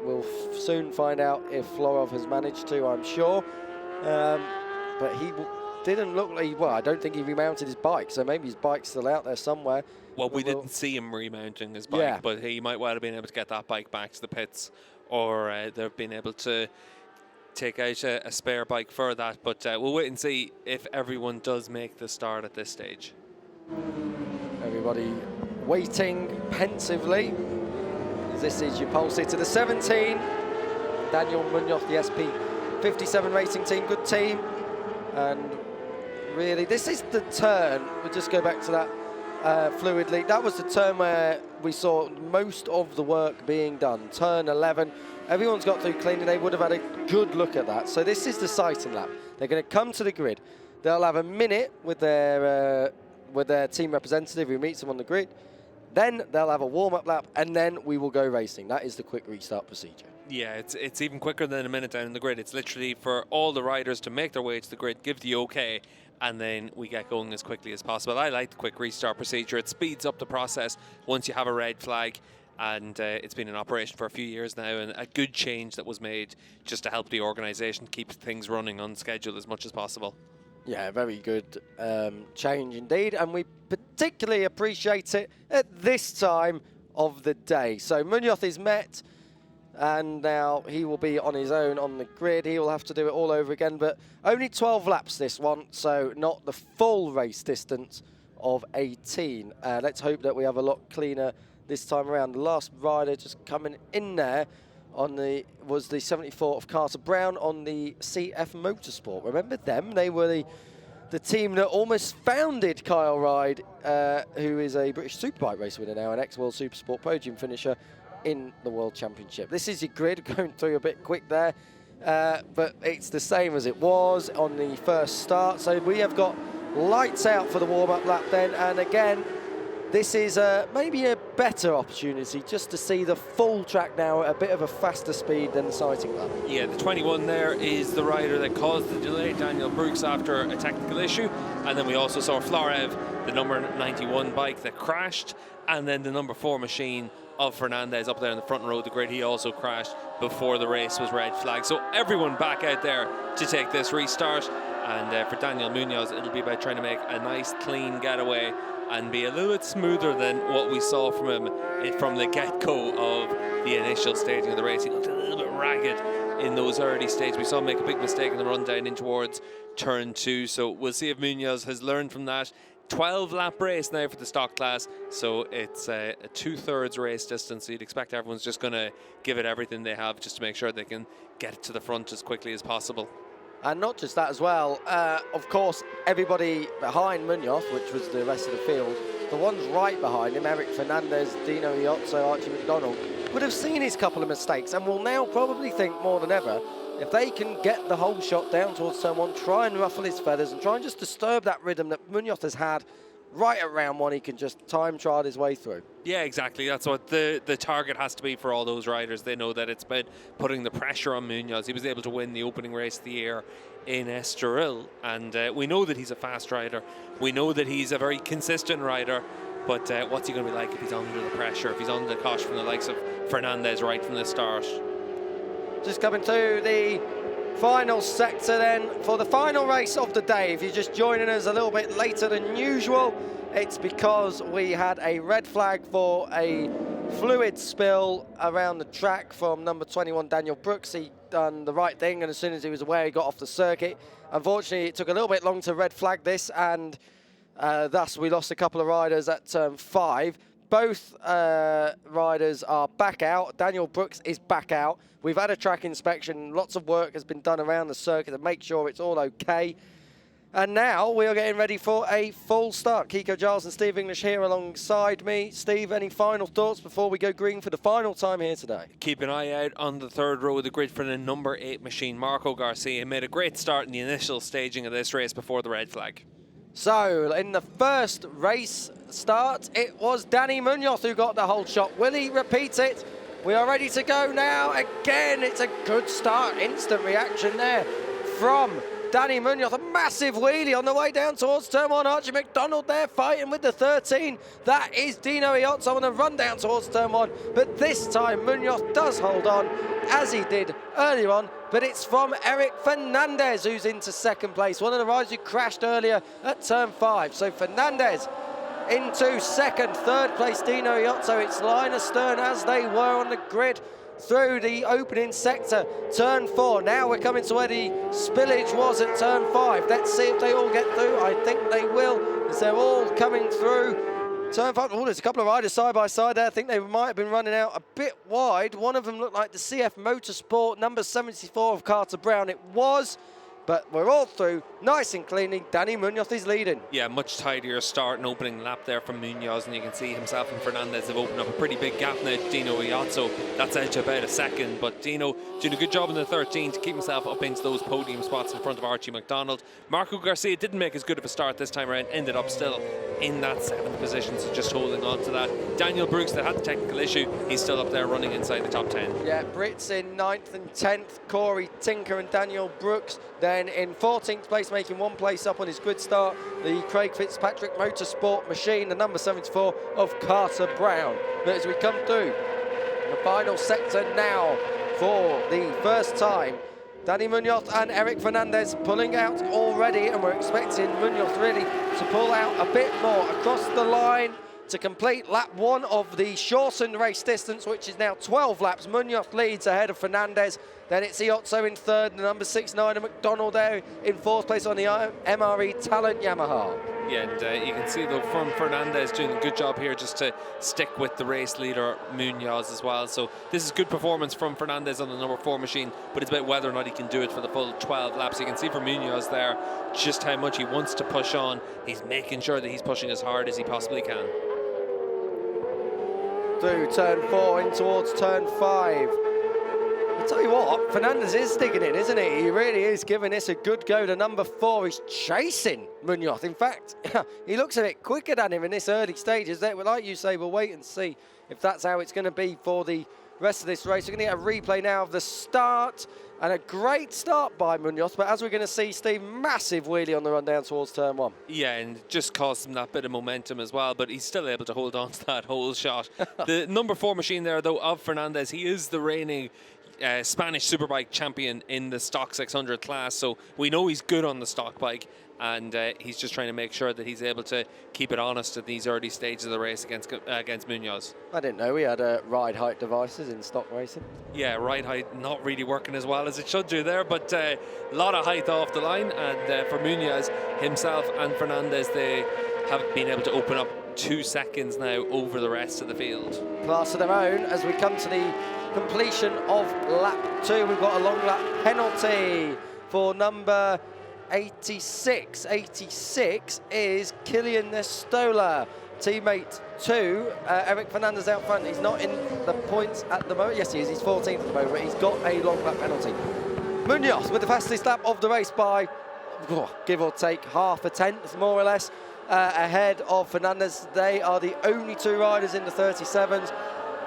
We'll soon find out if Florov has managed to, I'm sure. But he didn't look like, well, I don't think he remounted his bike, so maybe his bike's still out there somewhere. Well, we didn't see him remounting his bike, but he might well have been able to get that bike back to the pits, or they've been able to take out a spare bike for that. But we'll wait and see if everyone does make the start at this stage. Everybody waiting pensively. This is your pole sitter, the 17, Daniel Munoz, the SP57 racing team, good team. And really, this is the turn. We'll just go back to that fluidly. That was the turn where we saw most of the work being done. Turn 11. Everyone's got through cleanly. They would have had a good look at that. So this is the sighting lap. They're going to come to the grid. They'll have a minute with their team representative who meets them on the grid. Then they'll have a warm-up lap, and then we will go racing. That is the quick restart procedure. Yeah, it's even quicker than a minute down in the grid. It's literally for all the riders to make their way to the grid, give the okay, and then we get going as quickly as possible. I like the quick restart procedure. It speeds up the process once you have a red flag, and it's been in operation for a few years now, and a good change that was made just to help the organisation keep things running on schedule as much as possible. Yeah, very good change indeed, and we particularly appreciate it at this time of the day. So Munoz is met, and now he will be on his own on the grid. He will have to do it all over again, but only 12 laps this one, so not the full race distance of 18. Let's hope that we have a lot cleaner this time around. The last rider just coming in there was the 74 of Carter Brown on the CF Motorsport. Remember them? They were the team that almost founded Kyle Ride, who is a British Superbike race winner now, an ex-World Supersport podium finisher in the World Championship. This is your grid, going through a bit quick there, but it's the same as it was on the first start. So we have got lights out for the warm-up lap then, and again, this is maybe a better opportunity just to see the full track now at a bit of a faster speed than the sighting lap. Yeah, the 21 there is the rider that caused the delay, Daniel Brooks, after a technical issue. And then we also saw Florov, the number 91 bike that crashed. And then the number 4 machine of Fernandez up there in the front row of the grid. He also crashed before the race was red flag. So everyone back out there to take this restart. And for Daniel Munoz, it'll be about trying to make a nice, clean getaway and be a little bit smoother than what we saw from him from the get-go of the initial staging of the race. He looked a little bit ragged in those early stages. We saw him make a big mistake in the run down in towards turn 2. So we'll see if Munoz has learned from that. 12-lap race now for the stock class, so it's a 2/3 race distance. So you'd expect everyone's just going to give it everything they have just to make sure they can get it to the front as quickly as possible. And not just that as well, of course, everybody behind Munoz, which was the rest of the field, the ones right behind him, Eric Fernandez, Dino Iozzo, Archie McDonald, would have seen his couple of mistakes and will now probably think more than ever, if they can get the whole shot down towards someone, try and ruffle his feathers and try and just disturb that rhythm that Munoz has had right at round one, he can just time trial his way through. Yeah, exactly. That's what the target has to be for all those riders. They know that it's about putting the pressure on Munoz. He was able to win the opening race of the year in Estoril, and we know that he's a fast rider. We know that he's a very consistent rider, but what's he going to be like if he's under the pressure, if he's under the cosh from the likes of Fernandez right from the start? Just coming to the final sector then for the final race of the day. If you're just joining us a little bit later than usual, it's because we had a red flag for a fluid spill around the track from number 21 Daniel Brooks. He done the right thing, and as soon as he was aware, he got off the circuit. Unfortunately, it took a little bit long to red flag this, and thus we lost a couple of riders at turn 5. Both riders are back out. Daniel Brooks is back out. We've had a track inspection. Lots of work has been done around the circuit to make sure it's all okay. And now we are getting ready for a full start. Kiko Giles and Steve English here alongside me. Steve, any final thoughts before we go green for the final time here today? Keep an eye out on the third row of the grid for the number 8 machine, Marco Garcia. Made a great start in the initial staging of this race before the red flag. So, in the first race start, it was Danny Munoz who got the hold shot. Will he repeat it? We are ready to go now. Again, it's a good start. Instant reaction there from Danny Munoz. A massive wheelie on the way down towards turn 1. Archie McDonald there fighting with the 13. That is Dino Iozzo on the run down towards turn 1. But this time, Munoz does hold on, as he did earlier on. But it's from Eric Fernandez who's into second place. One of the riders who crashed earlier at turn 5. So Fernandez into second. Third place, Dino Iozzo. It's line astern as they were on the grid through the opening sector. Turn 4. Now we're coming to where the spillage was at turn 5. Let's see if they all get through. I think they will, as they're all coming through. Turn 5. Oh, there's a couple of riders side by side there. I think they might have been running out a bit wide. One of them looked like the CF Motorsport, number 74 of Carter Brown. It was, but we're all through, nice and cleanly. Danny Munoz is leading. Yeah, much tidier start and opening lap there from Munoz, and you can see himself and Fernandez have opened up a pretty big gap now. Dino Iozzo, that's out to about a second, but Dino doing a good job in the 13 to keep himself up into those podium spots in front of Archie McDonald. Marco Garcia didn't make as good of a start this time around, ended up still in that 7th position, so just holding on to that. Daniel Brooks, that had the technical issue, he's still up there running inside the top 10. Yeah, Brits in 9th and 10th, Corey Tinker and Daniel Brooks. Then in 14th place, making one place up on his grid start, the Craig Fitzpatrick Motorsport machine, the number 74 of Carter Brown. But as we come through the final sector now for the first time, Danny Munoz and Eric Fernandez pulling out already, and we're expecting Munoz really to pull out a bit more across the line to complete lap 1 of the shortened race distance, which is now 12 laps. Munoz leads ahead of Fernandez. Then it's Iozzo in third, the number 69 of McDonald there in 4th place on the MRE Talent Yamaha. Yeah, and you can see though from Fernandez doing a good job here just to stick with the race leader Munoz as well. So this is good performance from Fernandez on the number 4 machine, but it's about whether or not he can do it for the full 12 laps. You can see from Munoz there just how much he wants to push on. He's making sure that he's pushing as hard as he possibly can. Through turn 4 in towards turn 5. I'll tell you what, Fernandez is sticking in, isn't he? He really is giving this a good go. The number 4 is chasing Munoz. In fact, he looks a bit quicker than him in this early stages. Like you say, we'll wait and see if that's how it's going to be for the rest of this race. We're going to get a replay now of the start, and a great start by Munoz, but as we're going to see, Steve, massive wheelie on the run down towards turn 1. Yeah, and it just caused him that bit of momentum as well, but he's still able to hold on to that whole shot. The number 4 machine there, though, of Fernandez, he is the reigning Spanish Superbike champion in the stock 600 class, so we know he's good on the stock bike, and he's just trying to make sure that he's able to keep it honest at these early stages of the race against Munoz. I didn't know we had ride height devices in stock racing. Yeah, ride height not really working as well as it should do there, but a lot of height off the line, and for Munoz himself and Fernandez, they have been able to open up 2 seconds now over the rest of the field. Class of their own as we come to the completion of lap 2. We've got a long lap penalty for number 86. 86 is Kilian Nestola, teammate 2. Eric Fernandez out front. He's not in the points at the moment. Yes, he is. He's 14th at the moment. He's got a long lap penalty. Munoz with the fastest lap of the race by, give or take, half a tenth, more or less. ahead of Fernandez. They are the only 2 riders in the 37s.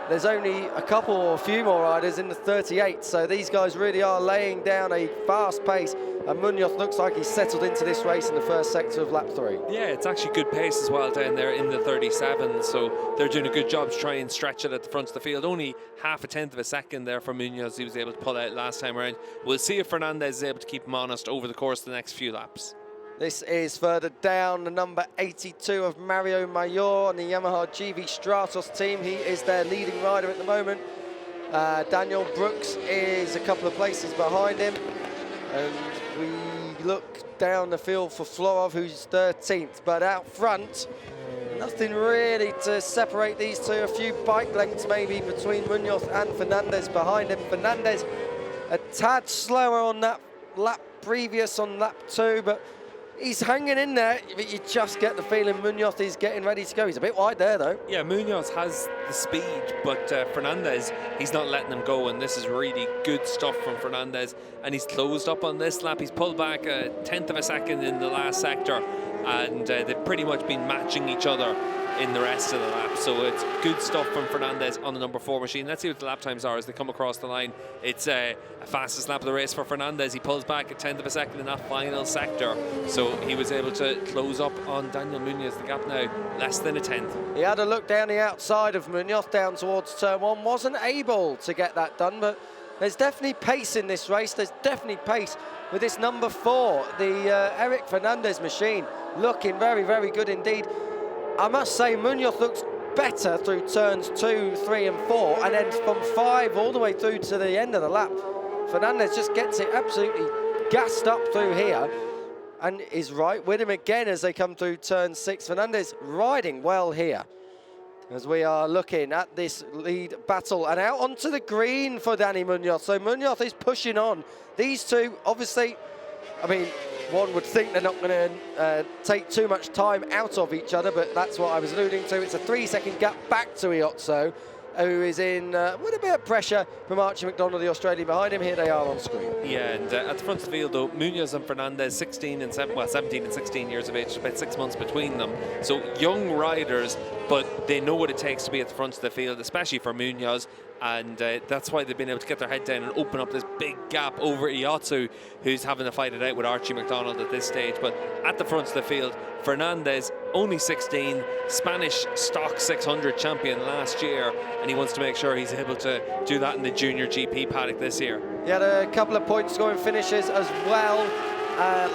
There's only a few more riders in the 38, so these guys really are laying down a fast pace, and Munoz looks like he's settled into this race in the first sector of lap 3. Yeah, it's actually good pace as well down there in the 37, so they're doing a good job to try and stretch it at the front of the field. Only half a tenth of a second there for Munoz he was able to pull out last time around. We'll see if Fernandez is able to keep him honest over the course of the next few laps. This is further down, the number 82 of Mario Mayor on the Yamaha GV Stratos team. He is their leading rider at the moment. Daniel Brooks is a couple of places behind him. And we look down the field for Florov, who's 13th. But out front, nothing really to separate these two. A few bike lengths maybe between Munoz and Fernandez behind him. Fernandez a tad slower on that lap previous on lap 2, but he's hanging in there, but you just get the feeling Munoz is getting ready to go. He's a bit wide there, though. Yeah, Munoz has the speed, but Fernandez, he's not letting him go, and this is really good stuff from Fernandez. And he's closed up on this lap. He's pulled back a tenth of a second in the last sector, and they've pretty much been matching each other in the rest of the lap. So it's good stuff from Fernandez on the number 4 machine. Let's see what the lap times are as they come across the line. It's a fastest lap of the race for Fernandez. He pulls back a tenth of a second in that final sector, so he was able to close up on Daniel Munoz. The gap now less than a tenth. He had a look down the outside of Munoz down towards turn 1, wasn't able to get that done, but there's definitely pace in this race. There's definitely pace with this number 4, the Eric Fernandez machine, looking very, very good indeed. I must say Munoz looks better through turns 2, 3 and 4, and then from 5 all the way through to the end of the lap, Fernandez just gets it absolutely gassed up through here and is right with him again as they come through turn 6. Fernandez riding well here as we are looking at this lead battle, and out onto the green for Danny Munoz. So Munoz is pushing on. These two, obviously, I mean, one would think they're not going to take too much time out of each other, but that's what I was alluding to. It's a 3-second gap back to Iozzo, who is in with a bit of pressure from Archie McDonald, the Australian behind him. Here they are on screen. Yeah, and at the front of the field, though, Munoz and Fernandez, 17 and 16 years of age, about 6 months between them. So young riders, but they know what it takes to be at the front of the field, especially for Munoz. And that's why they've been able to get their head down and open up this big gap over Iozzo, who's having to fight it out with Archie McDonald at this stage. But at the front of the field, Fernandez, only 16, Spanish stock 600 champion last year, and he wants to make sure he's able to do that in the JuniorGP paddock this year. He had a couple of point-scoring finishes as well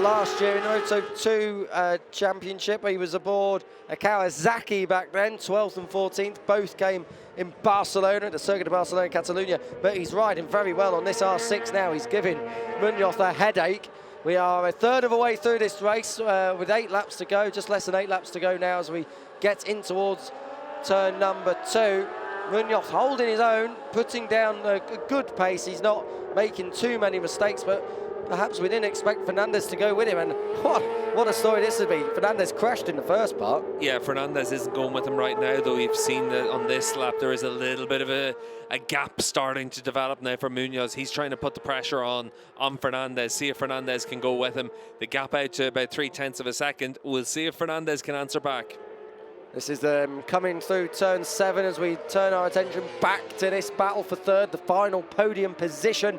last year in the Moto 2 Championship. He was aboard a Kawasaki back then, 12th and 14th. Both came in Barcelona, the Circuit of Barcelona, Catalonia, but he's riding very well on this R6 now. He's giving Munoz a headache. We are a third of a way through this race with 8 laps to go, just less than 8 laps to go now as we get in towards turn number 2. Munoz holding his own, putting down a good pace. He's not making too many mistakes, but perhaps we didn't expect Fernandez to go with him, and what a story this would be. Fernandez crashed in the first part. Yeah, Fernandez isn't going with him right now, though. We've seen that on this lap there is a little bit of a gap starting to develop now for Munoz. He's trying to put the pressure on Fernandez, see if Fernandez can go with him. The gap out to about 0.3 of a second. We'll see if Fernandez can answer back. This is them coming through turn 7 as we turn our attention back to this battle for third, the final podium position.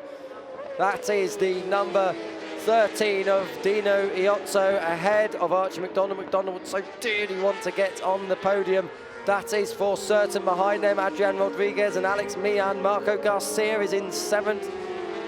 That is the number 13 of Dino Iozzo ahead of Archie McDonald. McDonald would so dearly want to get on the podium. That is for certain. Behind them, Adrian Rodriguez and Alex Mian. Marco Garcia is in 7th.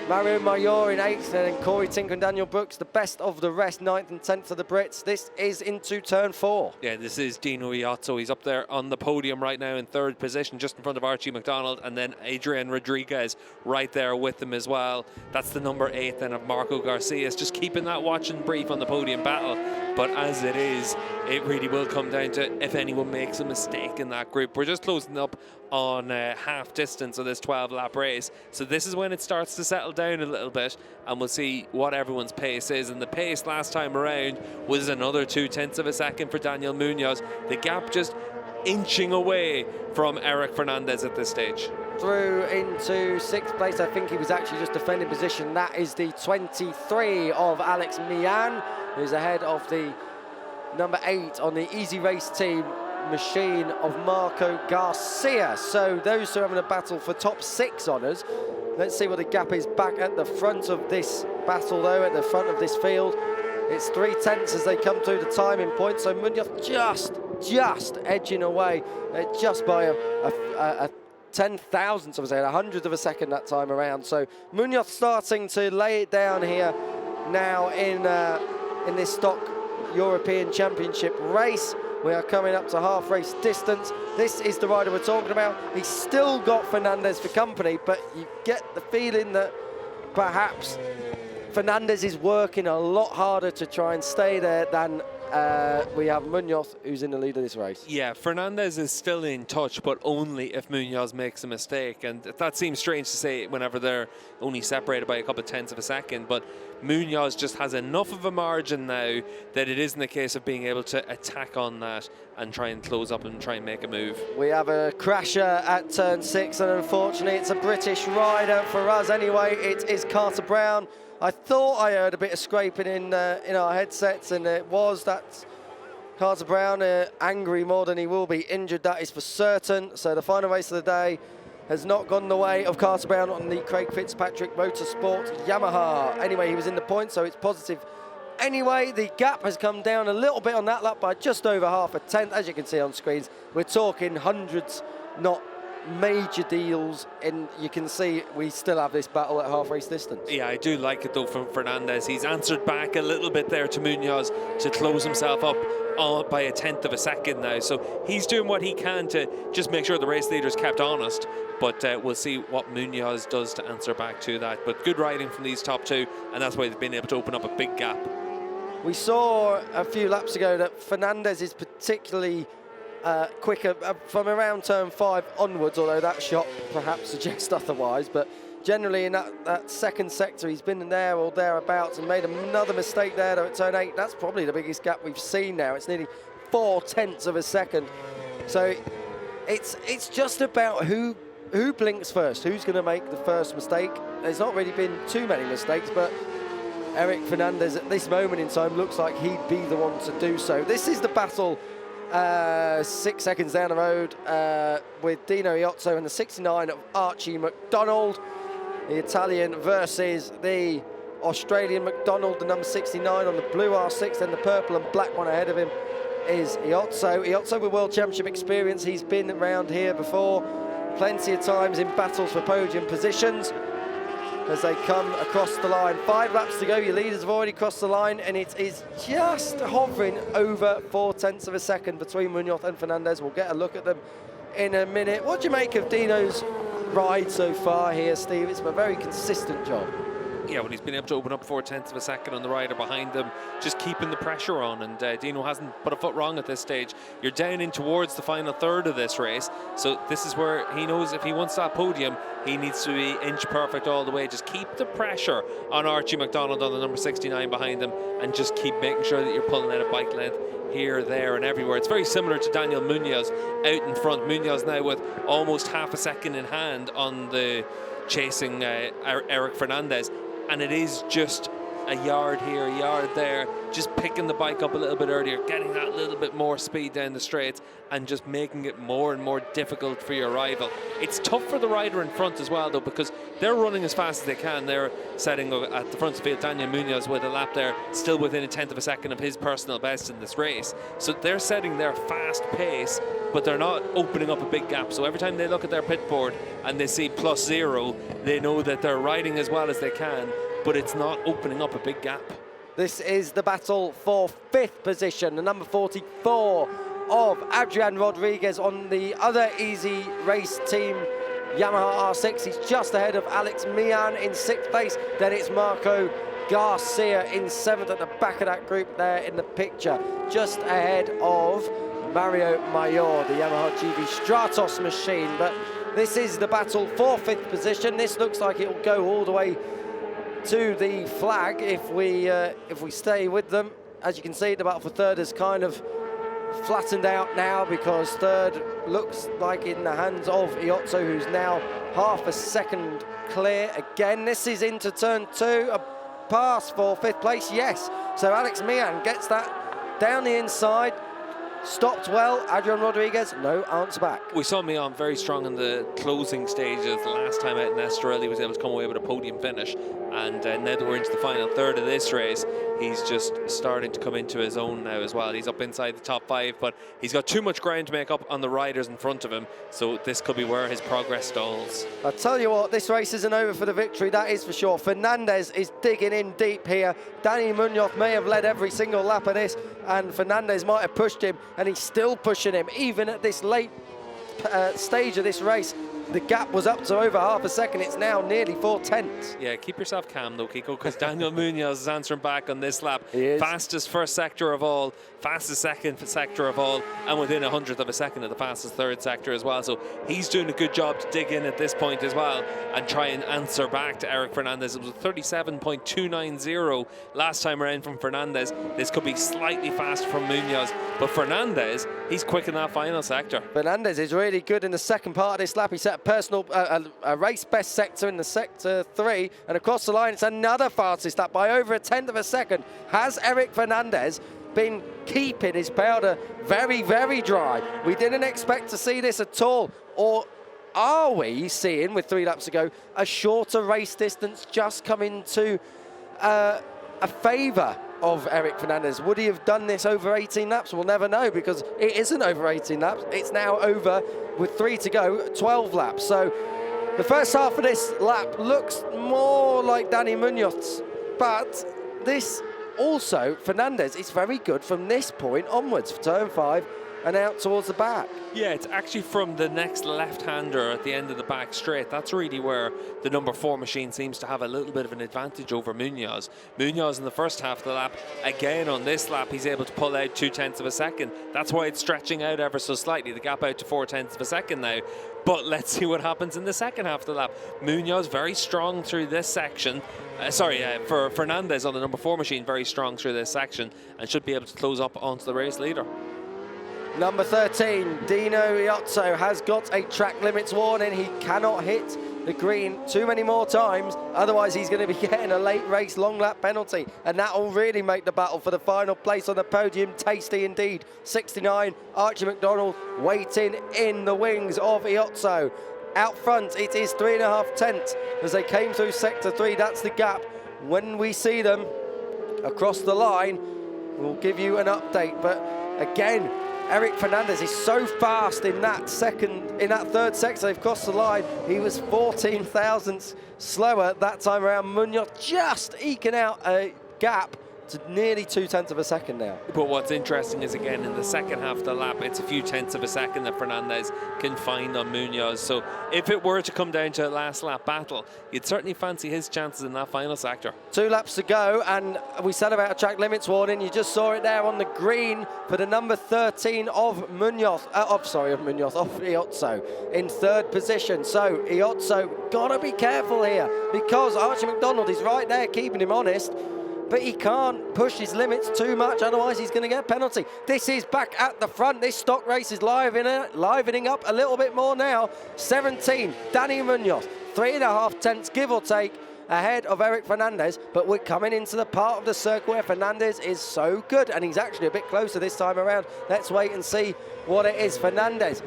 Mario Mayor in 8th, and then Corey Tinker and Daniel Brooks, the best of the rest, 9th and 10th of the Brits. This is into turn 4. Yeah, this is Dino Iozzo. He's up there on the podium right now in 3rd position, just in front of Archie McDonald, and then Adrian Rodriguez right there with him as well. That's the number 8 then of Marco Garcia. It's just keeping that watch and brief on the podium battle. But as it is, it really will come down to if anyone makes a mistake in that group. We're just closing up on half distance of this 12-lap race. So this is when it starts to settle down a little bit, and we'll see what everyone's pace is. And the pace last time around was another 0.2 of a second for Daniel Munoz. The gap just inching away from Eric Fernandez at this stage. Through into 6th place. I think he was actually just defending position. That is the 23 of Alex Mian, who's ahead of the number 8 on the Easy Race Team machine of Marco Garcia. So those two are having a battle for top 6 honours. Let's see what the gap is back at the front of this battle, though, at the front of this field. It's 3/10 as they come through the timing point. So Munoz just edging away, just by a 10,000th of a second, a 100th of a second that time around. So Munoz starting to lay it down here now in this stock European Championship race. We are coming up to half race distance. This is the rider we're talking about. He's still got Fernandez for company, but you get the feeling that perhaps Fernandez is working a lot harder to try and stay there than we have Munoz, who's in the lead of this race. Yeah, Fernandez is still in touch, but only if Munoz makes a mistake. And that seems strange to say whenever they're only separated by a couple of tenths of a second. But Munoz just has enough of a margin now that it isn't a case of being able to attack on that and try and close up and try and make a move. We have a crasher at turn 6, and unfortunately it's a British rider for us anyway. It is Carter Brown. I thought I heard a bit of scraping in our headsets, and that's Carter Brown, angry more than he will be injured, that is for certain. So the final race of the day has not gone the way of Carter Brown on the Craig Fitzpatrick Motorsport Yamaha. Anyway, he was in the point, so it's positive. Anyway, the gap has come down a little bit on that lap by just over half a tenth. As you can see on screens, we're talking hundreds, not major deals, and you can see we still have this battle at half race distance. Yeah, I do like it though from Fernandez. He's answered back a little bit there to Munoz to close himself up by a tenth of a second now. So he's doing what he can to just make sure the race leader's kept honest. But we'll see what Munoz does to answer back to that. But good riding from these top two, and that's why they've been able to open up a big gap. We saw a few laps ago that Fernandez is particularly quicker from around turn 5 onwards, although that shot perhaps suggests otherwise. But generally in that second sector, he's been there or thereabouts and made another mistake there though at turn 8. That's probably the biggest gap we've seen now. It's nearly 4/10 of a second. So it's just about who blinks first, who's going to make the first mistake. There's not really been too many mistakes, but Eric Fernandez at this moment in time looks like he'd be the one to do so. This is the battle 6 seconds down the road with Dino Iozzo and the 69 of Archie McDonald. The Italian versus the Australian McDonald, the number 69 on the blue R6, and the purple and black one ahead of him is Iozzo. Iozzo with World Championship experience. He's been around here before plenty of times in battles for podium positions. As they come across the line, 5 laps to go, your leaders have already crossed the line, and it is just hovering over 4/10 of a second between Munoz and Fernandez. We'll get a look at them in a minute. What do you make of Dino's ride so far here, Steve? It's a very consistent job. Yeah, well, he's been able to open up 4/10 of a second on the rider behind them, just keeping the pressure on, and Dino hasn't put a foot wrong at this stage. You're down in towards the final third of this race, so this is where he knows if he wants that podium, he needs to be inch perfect all the way. Just keep the pressure on Archie McDonald on the number 69 behind them, and just keep making sure that you're pulling out a bike length here, there, and everywhere. It's very similar to Daniel Munoz out in front. Munoz now with almost half a second in hand on the chasing Eric Fernandez. And it is just a yard here, a yard there, just picking the bike up a little bit earlier, getting that little bit more speed down the straight, and just making it more and more difficult for your rival. It's tough for the rider in front as well, though, because they're running as fast as they can. They're setting at the front of the field, Daniel Munoz with a lap there, still within a tenth of a second of his personal best in this race. So they're setting their fast pace, but they're not opening up a big gap. So every time they look at their pit board and they see +0, they know that they're riding as well as they can, but it's not opening up a big gap. This is the battle for 5th position, the number 44 of Adrian Rodriguez on the other Easy Race Team Yamaha R6. He's just ahead of Alex Mian in 6th place. Then it's Marco Garcia in 7th at the back of that group there in the picture, just ahead of Mario Mayor, the Yamaha GV Stratos machine. But this is the battle for 5th position. This looks like it will go all the way to the flag if we stay with them. As you can see, the battle for 3rd is kind of flattened out now, because 3rd looks like in the hands of Iozzo, who's now half a second clear again. This is into turn 2, a pass for 5th place, yes. So Alex Mian gets that down the inside. Stopped well. Adrian Rodriguez, no answer back. We saw Mion very strong in the closing stages. The last time out in Estoril, he was able to come away with a podium finish. And now that we're into the final third of this race, he's just starting to come into his own now as well. He's up inside the top 5, but he's got too much ground to make up on the riders in front of him. So this could be where his progress stalls. I'll tell you what, this race isn't over for the victory, that is for sure. Fernandez is digging in deep here. Danny Munoz may have led every single lap of this, and Fernandez might have pushed him, and he's still pushing him, even at this late stage of this race. The gap was up to over half a second. It's now nearly 4/10. Yeah, keep yourself calm though, Kiko, because Daniel Munoz is answering back on this lap. He is. Fastest first sector of all, fastest second sector of all, and within 100th of a second of the fastest third sector as well. So he's doing a good job to dig in at this point as well and try and answer back to Eric Fernandez. It was 37.290 last time around from Fernandez. This could be slightly faster from Munoz, but Fernandez, he's quick in that final sector. Fernandez is really good in the second part of this lap. He set a personal a race best sector in the sector 3, and across the line it's another fastest lap by over 1/10 of a second. Has Eric Fernandez been keeping his powder very, very dry? We didn't expect to see this at all. Or are we seeing, with 3 laps to go, a shorter race distance just coming to a favour of Eric Fernandez? Would he have done this over 18 laps? We'll never know, because it isn't over 18 laps. It's now over, with 3 to go, 12 laps. So the first half of this lap looks more like Danny Munoz, but this also, Fernandez is very good from this point onwards, for turn 5 and out towards the back. Yeah, it's actually from the next left-hander at the end of the back straight. That's really where the number 4 machine seems to have a little bit of an advantage over Munoz. Munoz in the first half of the lap, again on this lap, he's able to pull out 2/10 of a second. That's why it's stretching out ever so slightly, the gap out to 4/10 of a second now. But let's see what happens in the second half of the lap. Munoz very strong through this section. For Fernandez on the number 4 machine, very strong through this section and should be able to close up onto the race leader. Number 13, Dino Iozzo, has got a track limits warning. He cannot hit the green too many more times, otherwise he's going to be getting a late race long lap penalty, and that will really make the battle for the final place on the podium tasty indeed. 69, Archie McDonald waiting in the wings of Iozzo. Out front, it is 3.5 tenths as they came through sector 3. That's the gap. When we see them across the line, we'll give you an update. But again, Eric Fernandez is so fast in that third sector. They've crossed the line. He was 14 thousandths slower that time around. Munoz just eking out a gap to nearly 2/10 of a second now. But what's interesting is, again, in the second half of the lap, it's a few tenths of a second that Fernandez can find on Munoz. So if it were to come down to a last lap battle, you'd certainly fancy his chances in that final sector. 2 laps to go, and we said about a track limits warning. You just saw it there on the green for the number 13 of Iozzo in third position. So Iozzo gotta be careful here, because Archie McDonald is right there keeping him honest. But he can't push his limits too much, otherwise he's going to get a penalty. This is back at the front. This stock race is livening up a little bit more now. 17, Danny Munoz, 3.5 tenths, give or take, ahead of Eric Fernandez. But we're coming into the part of the circle where Fernandez is so good, and he's actually a bit closer this time around. Let's wait and see what it is. Fernandez,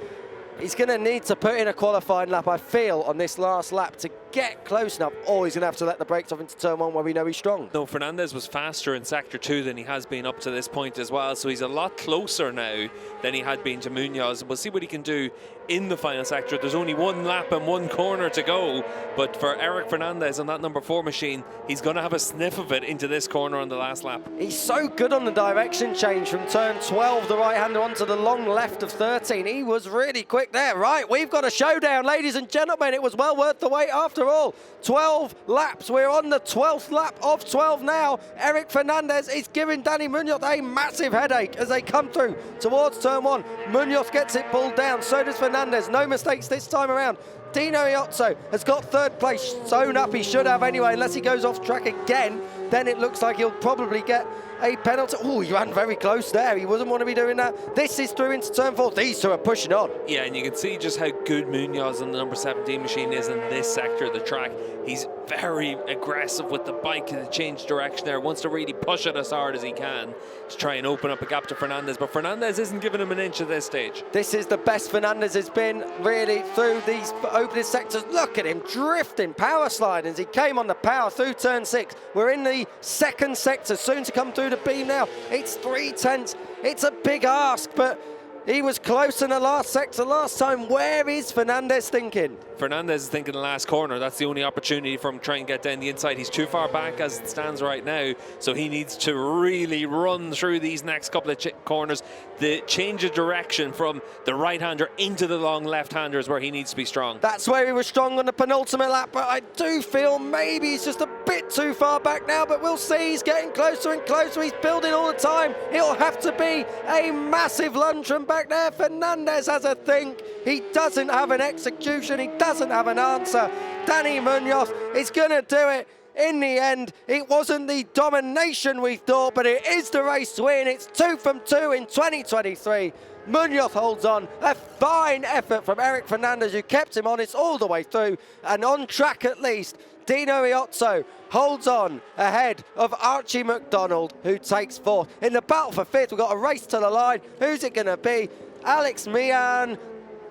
he's going to need to put in a qualifying lap, I feel, on this last lap to get close enough, or he's going to have to let the brakes off into turn 1 where we know he's strong. No, Fernandez was faster in sector 2 than he has been up to this point as well, so he's a lot closer now than he had been to Munoz. We'll see what he can do in the final sector. There's only 1 lap and 1 corner to go, but for Eric Fernandez on that number 4 machine, he's going to have a sniff of it into this corner on the last lap. He's so good on the direction change from turn 12, the right-hander, onto the long left of 13. He was really quick there. Right, we've got a showdown, ladies and gentlemen. It was well worth the wait after all. 12 laps. We're on the 12th lap of 12 now. Eric Fernandez is giving Danny Munoz a massive headache as they come through towards turn 1. Munoz gets it pulled down. So does Fernandez. No mistakes this time around. Dino Iozzo has got 3rd place sewn up. He should have anyway, unless he goes off track again. Then it looks like he'll probably get a penalty. Oh, he ran very close there. He wouldn't want to be doing that. This is through into turn 4. These two are pushing on. Yeah, and you can see just how good Munoz on the number 17 machine is in this sector of the track. He's very aggressive with the bike to change direction there. Wants to really push it as hard as he can to try and open up a gap to Fernandez. But Fernandez isn't giving him an inch at this stage. This is the best Fernandez has been really through these opening sectors. Look at him drifting, power sliding as he came on the power through turn 6. We're in the second sector, soon to come through the beam now. It's 3/10. It's a big ask, but he was close in the last sector last time. Where is Fernandez thinking? Fernandez is thinking the last corner. That's the only opportunity for him to try and get down the inside. He's too far back as it stands right now, so he needs to really run through these next couple of corners. The change of direction from the right-hander into the long left-hander is where he needs to be strong. That's where he was strong on the penultimate lap, but I do feel maybe he's just a bit too far back now, but we'll see. He's getting closer and closer. He's building all the time. It'll have to be a massive lunge from back there. Fernandez has a think. He doesn't have an execution. He doesn't have an answer. Danny Munoz is going to do it. In the end, it wasn't the domination we thought, but it is the race win. It's 2 from 2 in 2023. Munoz holds on. A fine effort from Eric Fernandez, who kept him honest all the way through and on track at least. Dino Iozzo holds on ahead of Archie McDonald, who takes 4th. In the battle for 5th, we've got a race to the line. Who's it going to be? Alex Mian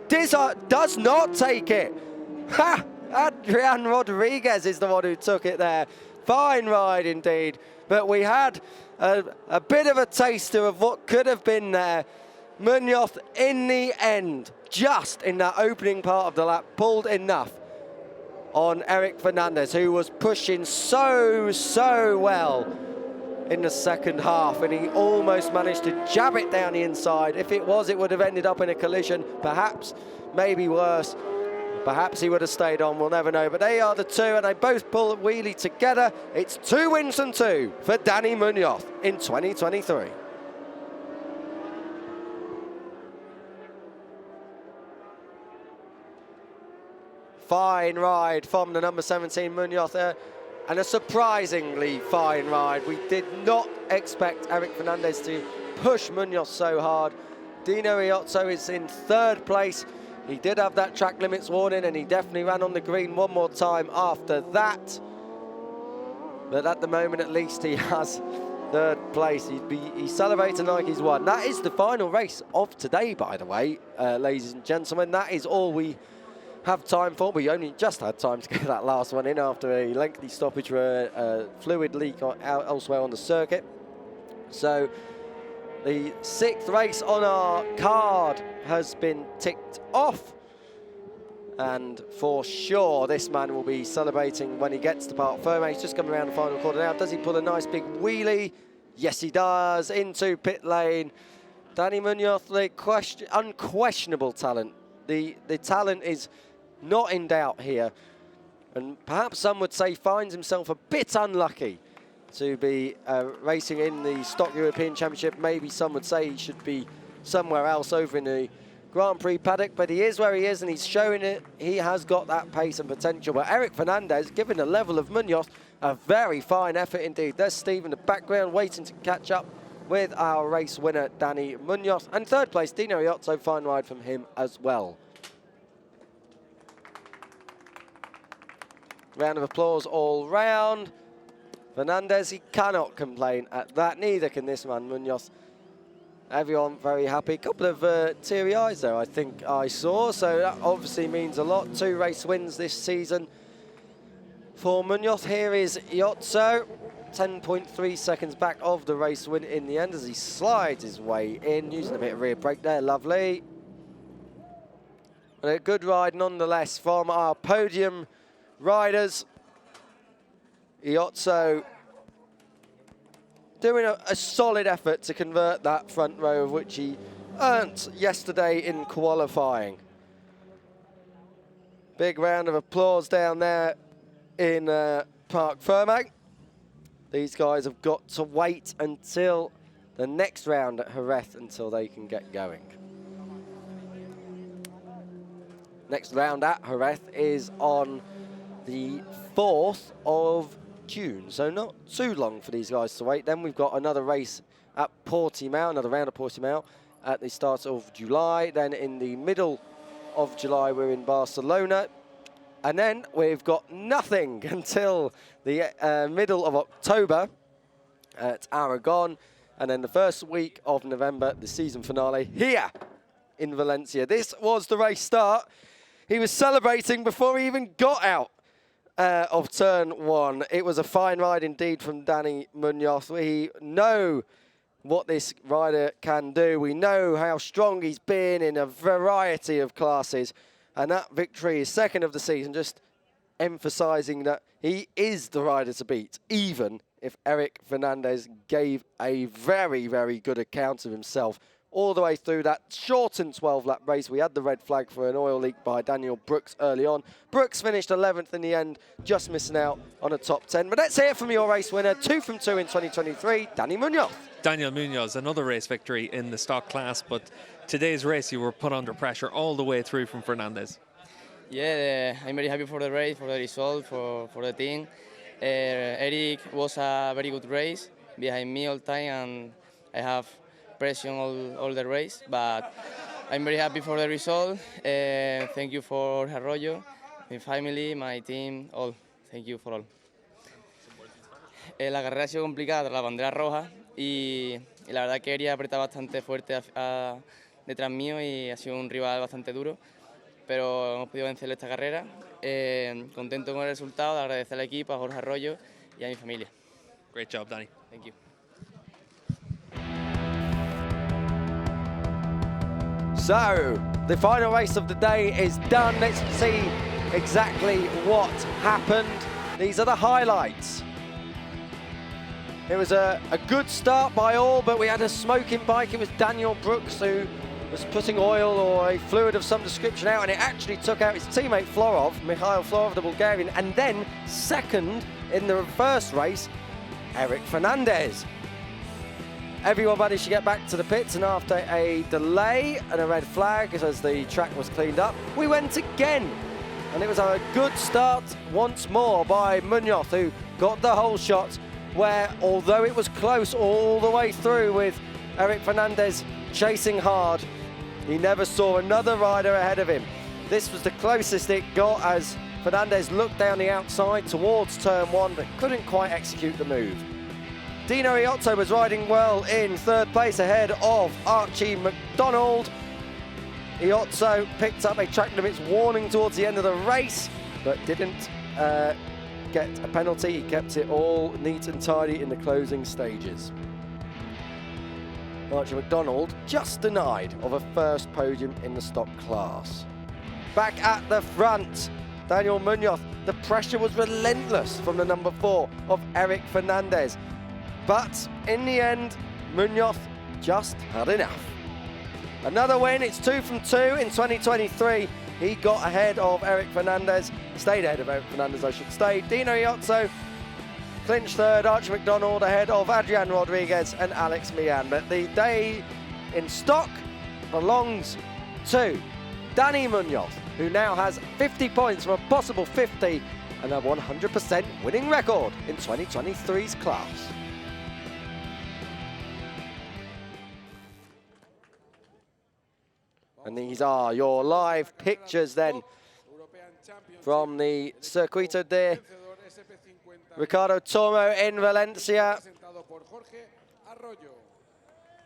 does not take it. Ha! Adrian Rodriguez is the one who took it there. Fine ride indeed. But we had a bit of a taster of what could have been there. Munoz, in the end, just in that opening part of the lap, pulled enough on Eric Fernandez, who was pushing so well in the second half, and he almost managed to jab it down the inside. If it was, it would have ended up in a collision, perhaps, maybe worse. Perhaps he would have stayed on, we'll never know. But they are the two, and they both pull a wheelie together. It's 2 wins from 2 for Danny Munoz in 2023. Fine ride from the number 17 Munoz there, and a surprisingly fine ride. We did not expect Eric Fernandez to push Munoz so hard. Dino Iozzo is in 3rd place. He did have that track limits warning, and he definitely ran on the green one more time after that. But at the moment, at least, he has 3rd place. He's celebrating like he's won. That is the final race of today, by the way, ladies and gentlemen. That is all we have time for. We only just had time to get that last one in after a lengthy stoppage for a fluid leak elsewhere on the circuit. So the 6th race on our card has been ticked off, and for sure this man will be celebrating when he gets to Parc Ferme. He's just coming around the final corner now. Does he pull a nice big wheelie? Yes, he does, into pit lane. Danny Munoz, the unquestionable talent. The talent is not in doubt here, and perhaps some would say finds himself a bit unlucky to be racing in the Stock European Championship. Maybe some would say he should be somewhere else over in the Grand Prix paddock, but he is where he is, and he's showing it. He has got that pace and potential. But Eric Fernandez, given the level of Munoz, a very fine effort indeed. There's Steve in the background waiting to catch up with our race winner, Danny Munoz. And 3rd place, Dino Iozzo, fine ride from him as well. Round of applause all round. Fernandez, he cannot complain at that. Neither can this man, Munoz. Everyone very happy. A couple of teary eyes there, I think I saw. So that obviously means a lot. 2 race wins this season for Munoz. Here is Iozzo, 10.3 seconds back of the race win in the end as he slides his way in, using a bit of rear brake there. Lovely. And a good ride nonetheless from our podium riders. Iozzo doing a solid effort to convert that front row, of which he earned yesterday in qualifying. Big round of applause down there in Parc Ferme. These guys have got to wait until the next round at Jerez until they can get going. Next round at Jerez is on the 4th of June, so not too long for these guys to wait. Then we've got another race at Portimao, another round of Portimao at the start of July. Then in the middle of July, we're in Barcelona. And then we've got nothing until the middle of October at Aragon. And then the first week of November, the season finale here in Valencia. This was the race start. He was celebrating before he even got out of turn one. It was a fine ride indeed from Dani Munoz. We know what this rider can do. We know how strong he's been in a variety of classes. And that victory is second of the season, just emphasising that he is the rider to beat, even if Eric Fernandez gave a very, very good account of himself all the way through that shortened 12-lap race. We had the red flag for an oil leak by Daniel Brooks early on. Brooks finished 11th in the end, just missing out on a top 10. But let's hear from your race winner, 2 from 2 in 2023, Dani Munoz. Daniel Munoz, another race victory in the stock class, but today's race you were put under pressure all the way through from Fernandez. Yeah, I'm very happy for the race, for the result, for the team. Eric was a very good race behind me all the time, and I have pressure all the race, but I'm very happy for the result. Thank you for Arroyo, my family, my team, all. Thank you for all. La carrera ha sido complicada tras la bandera roja y la verdad que Eric apretaba bastante fuerte detrás mío y ha sido un rival bastante duro, pero hemos podido vencer esta carrera. Contento con el resultado, de agradecer al equipo, a Jorge Arroyo y a mi familia. Great job, Dani. Thank you. So, the final race of the day is done. Let's see exactly what happened. These are the highlights. It was a good start by all, but we had a smoking bike. It was Daniel Brooks who was putting oil or a fluid of some description out, and it actually took out his teammate Mikhail Florov, the Bulgarian, and then second in the first race, Eric Fernandez. Everyone managed to get back to the pits, and after a delay and a red flag as the track was cleaned up, we went again. And it was a good start once more by Munoz, who got the whole shot, where although it was close all the way through with Eric Fernandez chasing hard, he never saw another rider ahead of him. This was the closest it got as Fernandez looked down the outside towards turn one, but couldn't quite execute the move. Dino Iotto was riding well in third place ahead of Archie McDonald. Iotto picked up a track limits warning towards the end of the race, but didn't get a penalty. He kept it all neat and tidy in the closing stages. Archie McDonald just denied of a first podium in the stock class. Back at the front, Daniel Munoz. The pressure was relentless from the number 4 of Eric Fernandez. But in the end, Munoz just had enough. Another win, it's 2 from 2 in 2023. He got ahead of Eric Fernandez, stayed ahead of Eric Fernandez, I should say. Dino Iotto clinched third, Archie McDonald ahead of Adrian Rodriguez and Alex Mian. But the day in stock belongs to Dani Munoz, who now has 50 points from a possible 50 and a 100% winning record in 2023's class. And these are your live pictures then from the Circuito de Ricardo Tormo in Valencia.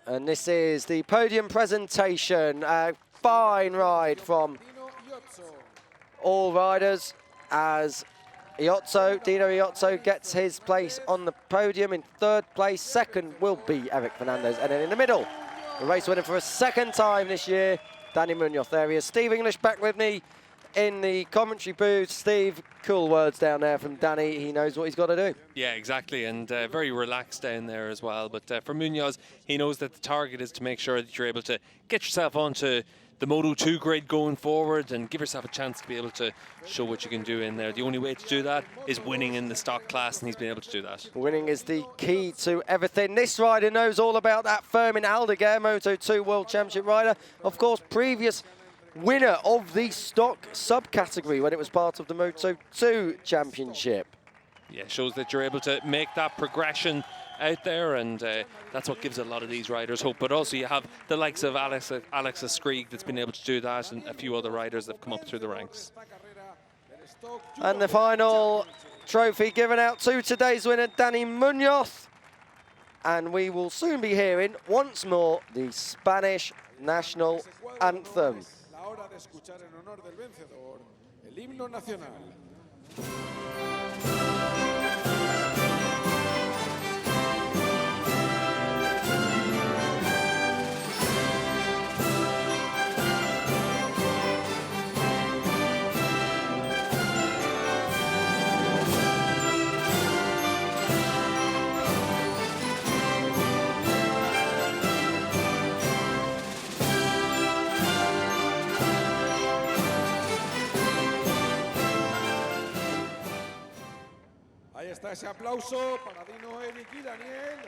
And this is the podium presentation. A fine ride from all riders as Dino Iotto gets his place on the podium in third place. Second will be Eric Fernandez. And then in the middle, the race winner for a second time this year, Dani Munoz. There he is. Steve English back with me in the commentary booth. Steve, cool words down there from Dani. He knows what he's got to do. Yeah, exactly, and very relaxed down there as well. But for Munoz, he knows that the target is to make sure that you're able to get yourself onto the Moto2 grid going forward and give yourself a chance to be able to show what you can do in there. The only way to do that is winning in the stock class, and he's been able to do that. Winning is the key to everything. This rider knows all about that firm in Aldeguer, Moto2 World Championship rider. Of course, previous winner of the stock subcategory when it was part of the Moto2 Championship. Yeah, shows that you're able to make that progression out there, and that's what gives a lot of these riders hope. But also you have the likes of Alex Skrieg that's been able to do that, and a few other riders that have come up through the ranks. And the final trophy given out to today's winner, Dani Munoz. And we will soon be hearing once more the Spanish national anthem. Ese aplauso para Dino, Eric y Daniel.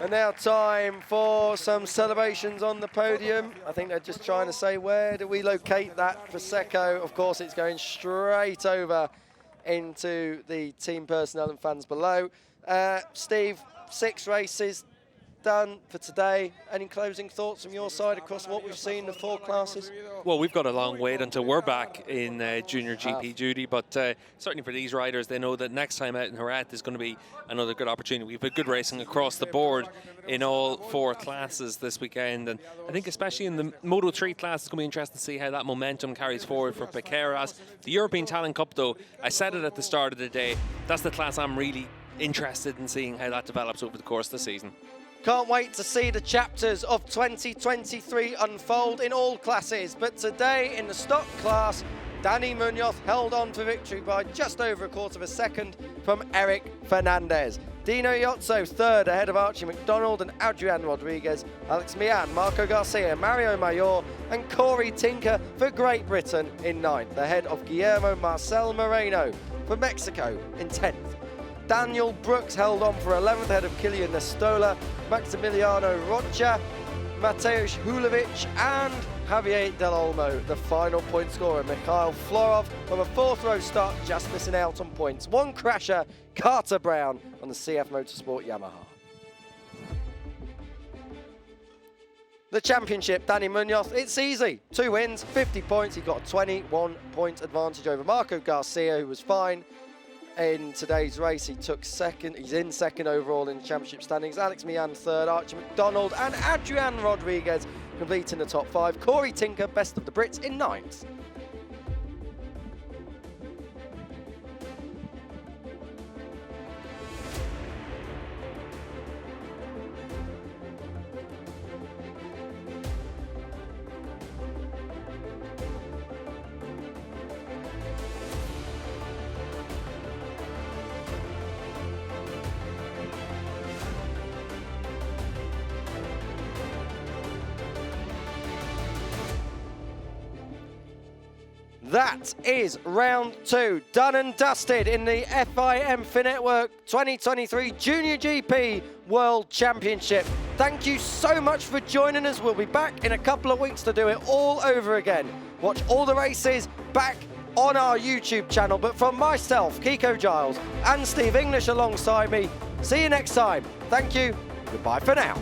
And now time for some celebrations on the podium. I think they're just trying to say, where do we locate that Prosecco? Of course, it's going straight over into the team personnel and fans below. Steve, 6 races done for today. Any closing thoughts from your side across what we've seen in the 4 classes? Well, we've got a long wait until we're back in junior GP duty, but certainly for these riders, they know that next time out in Jerez is going to be another good opportunity. We've had good racing across the board in all 4 classes this weekend, and I think especially in the Moto 3 class, it's going to be interesting to see how that momentum carries forward for Piqueras. The European Talent Cup, though, I said it at the start of the day, that's the class I'm really interested in seeing how that develops over the course of the season. Can't wait to see the chapters of 2023 unfold in all classes. But today in the stock class, Dani Munoz held on for victory by just over a quarter of a second from Eric Fernandez. Dino Iozzo third ahead of Archie McDonald and Adrian Rodriguez. Alex Mian, Marco Garcia, Mario Mayor and Corey Tinker for Great Britain in 9th, ahead of Guillermo Marcel Moreno for Mexico in 10th. Daniel Brooks held on for 11th ahead of Kilian Nestola, Maximiliano Rocha, Mateusz Hulovic and Javier Del Olmo, the final point scorer. Mikhail Florov from a 4th row start, just missing out on points. 1 crasher, Carter Brown on the CF Motorsport Yamaha. The championship, Dani Munoz, it's easy. 2 wins, 50 points. He got a 21-point advantage over Marco Garcia, who was fine. In today's race, he took 2nd. He's in 2nd overall in the championship standings. Alex Mian 3rd, Archie McDonald and Adrian Rodriguez completing the top 5. Corey Tinker, best of the Brits, in 9th. That is round 2, done and dusted in the FIM Finetwork 2023 Junior GP World Championship. Thank you so much for joining us. We'll be back in a couple of weeks to do it all over again. Watch all the races back on our YouTube channel. But from myself, Kiko Giles, and Steve English alongside me, see you next time. Thank you. Goodbye for now.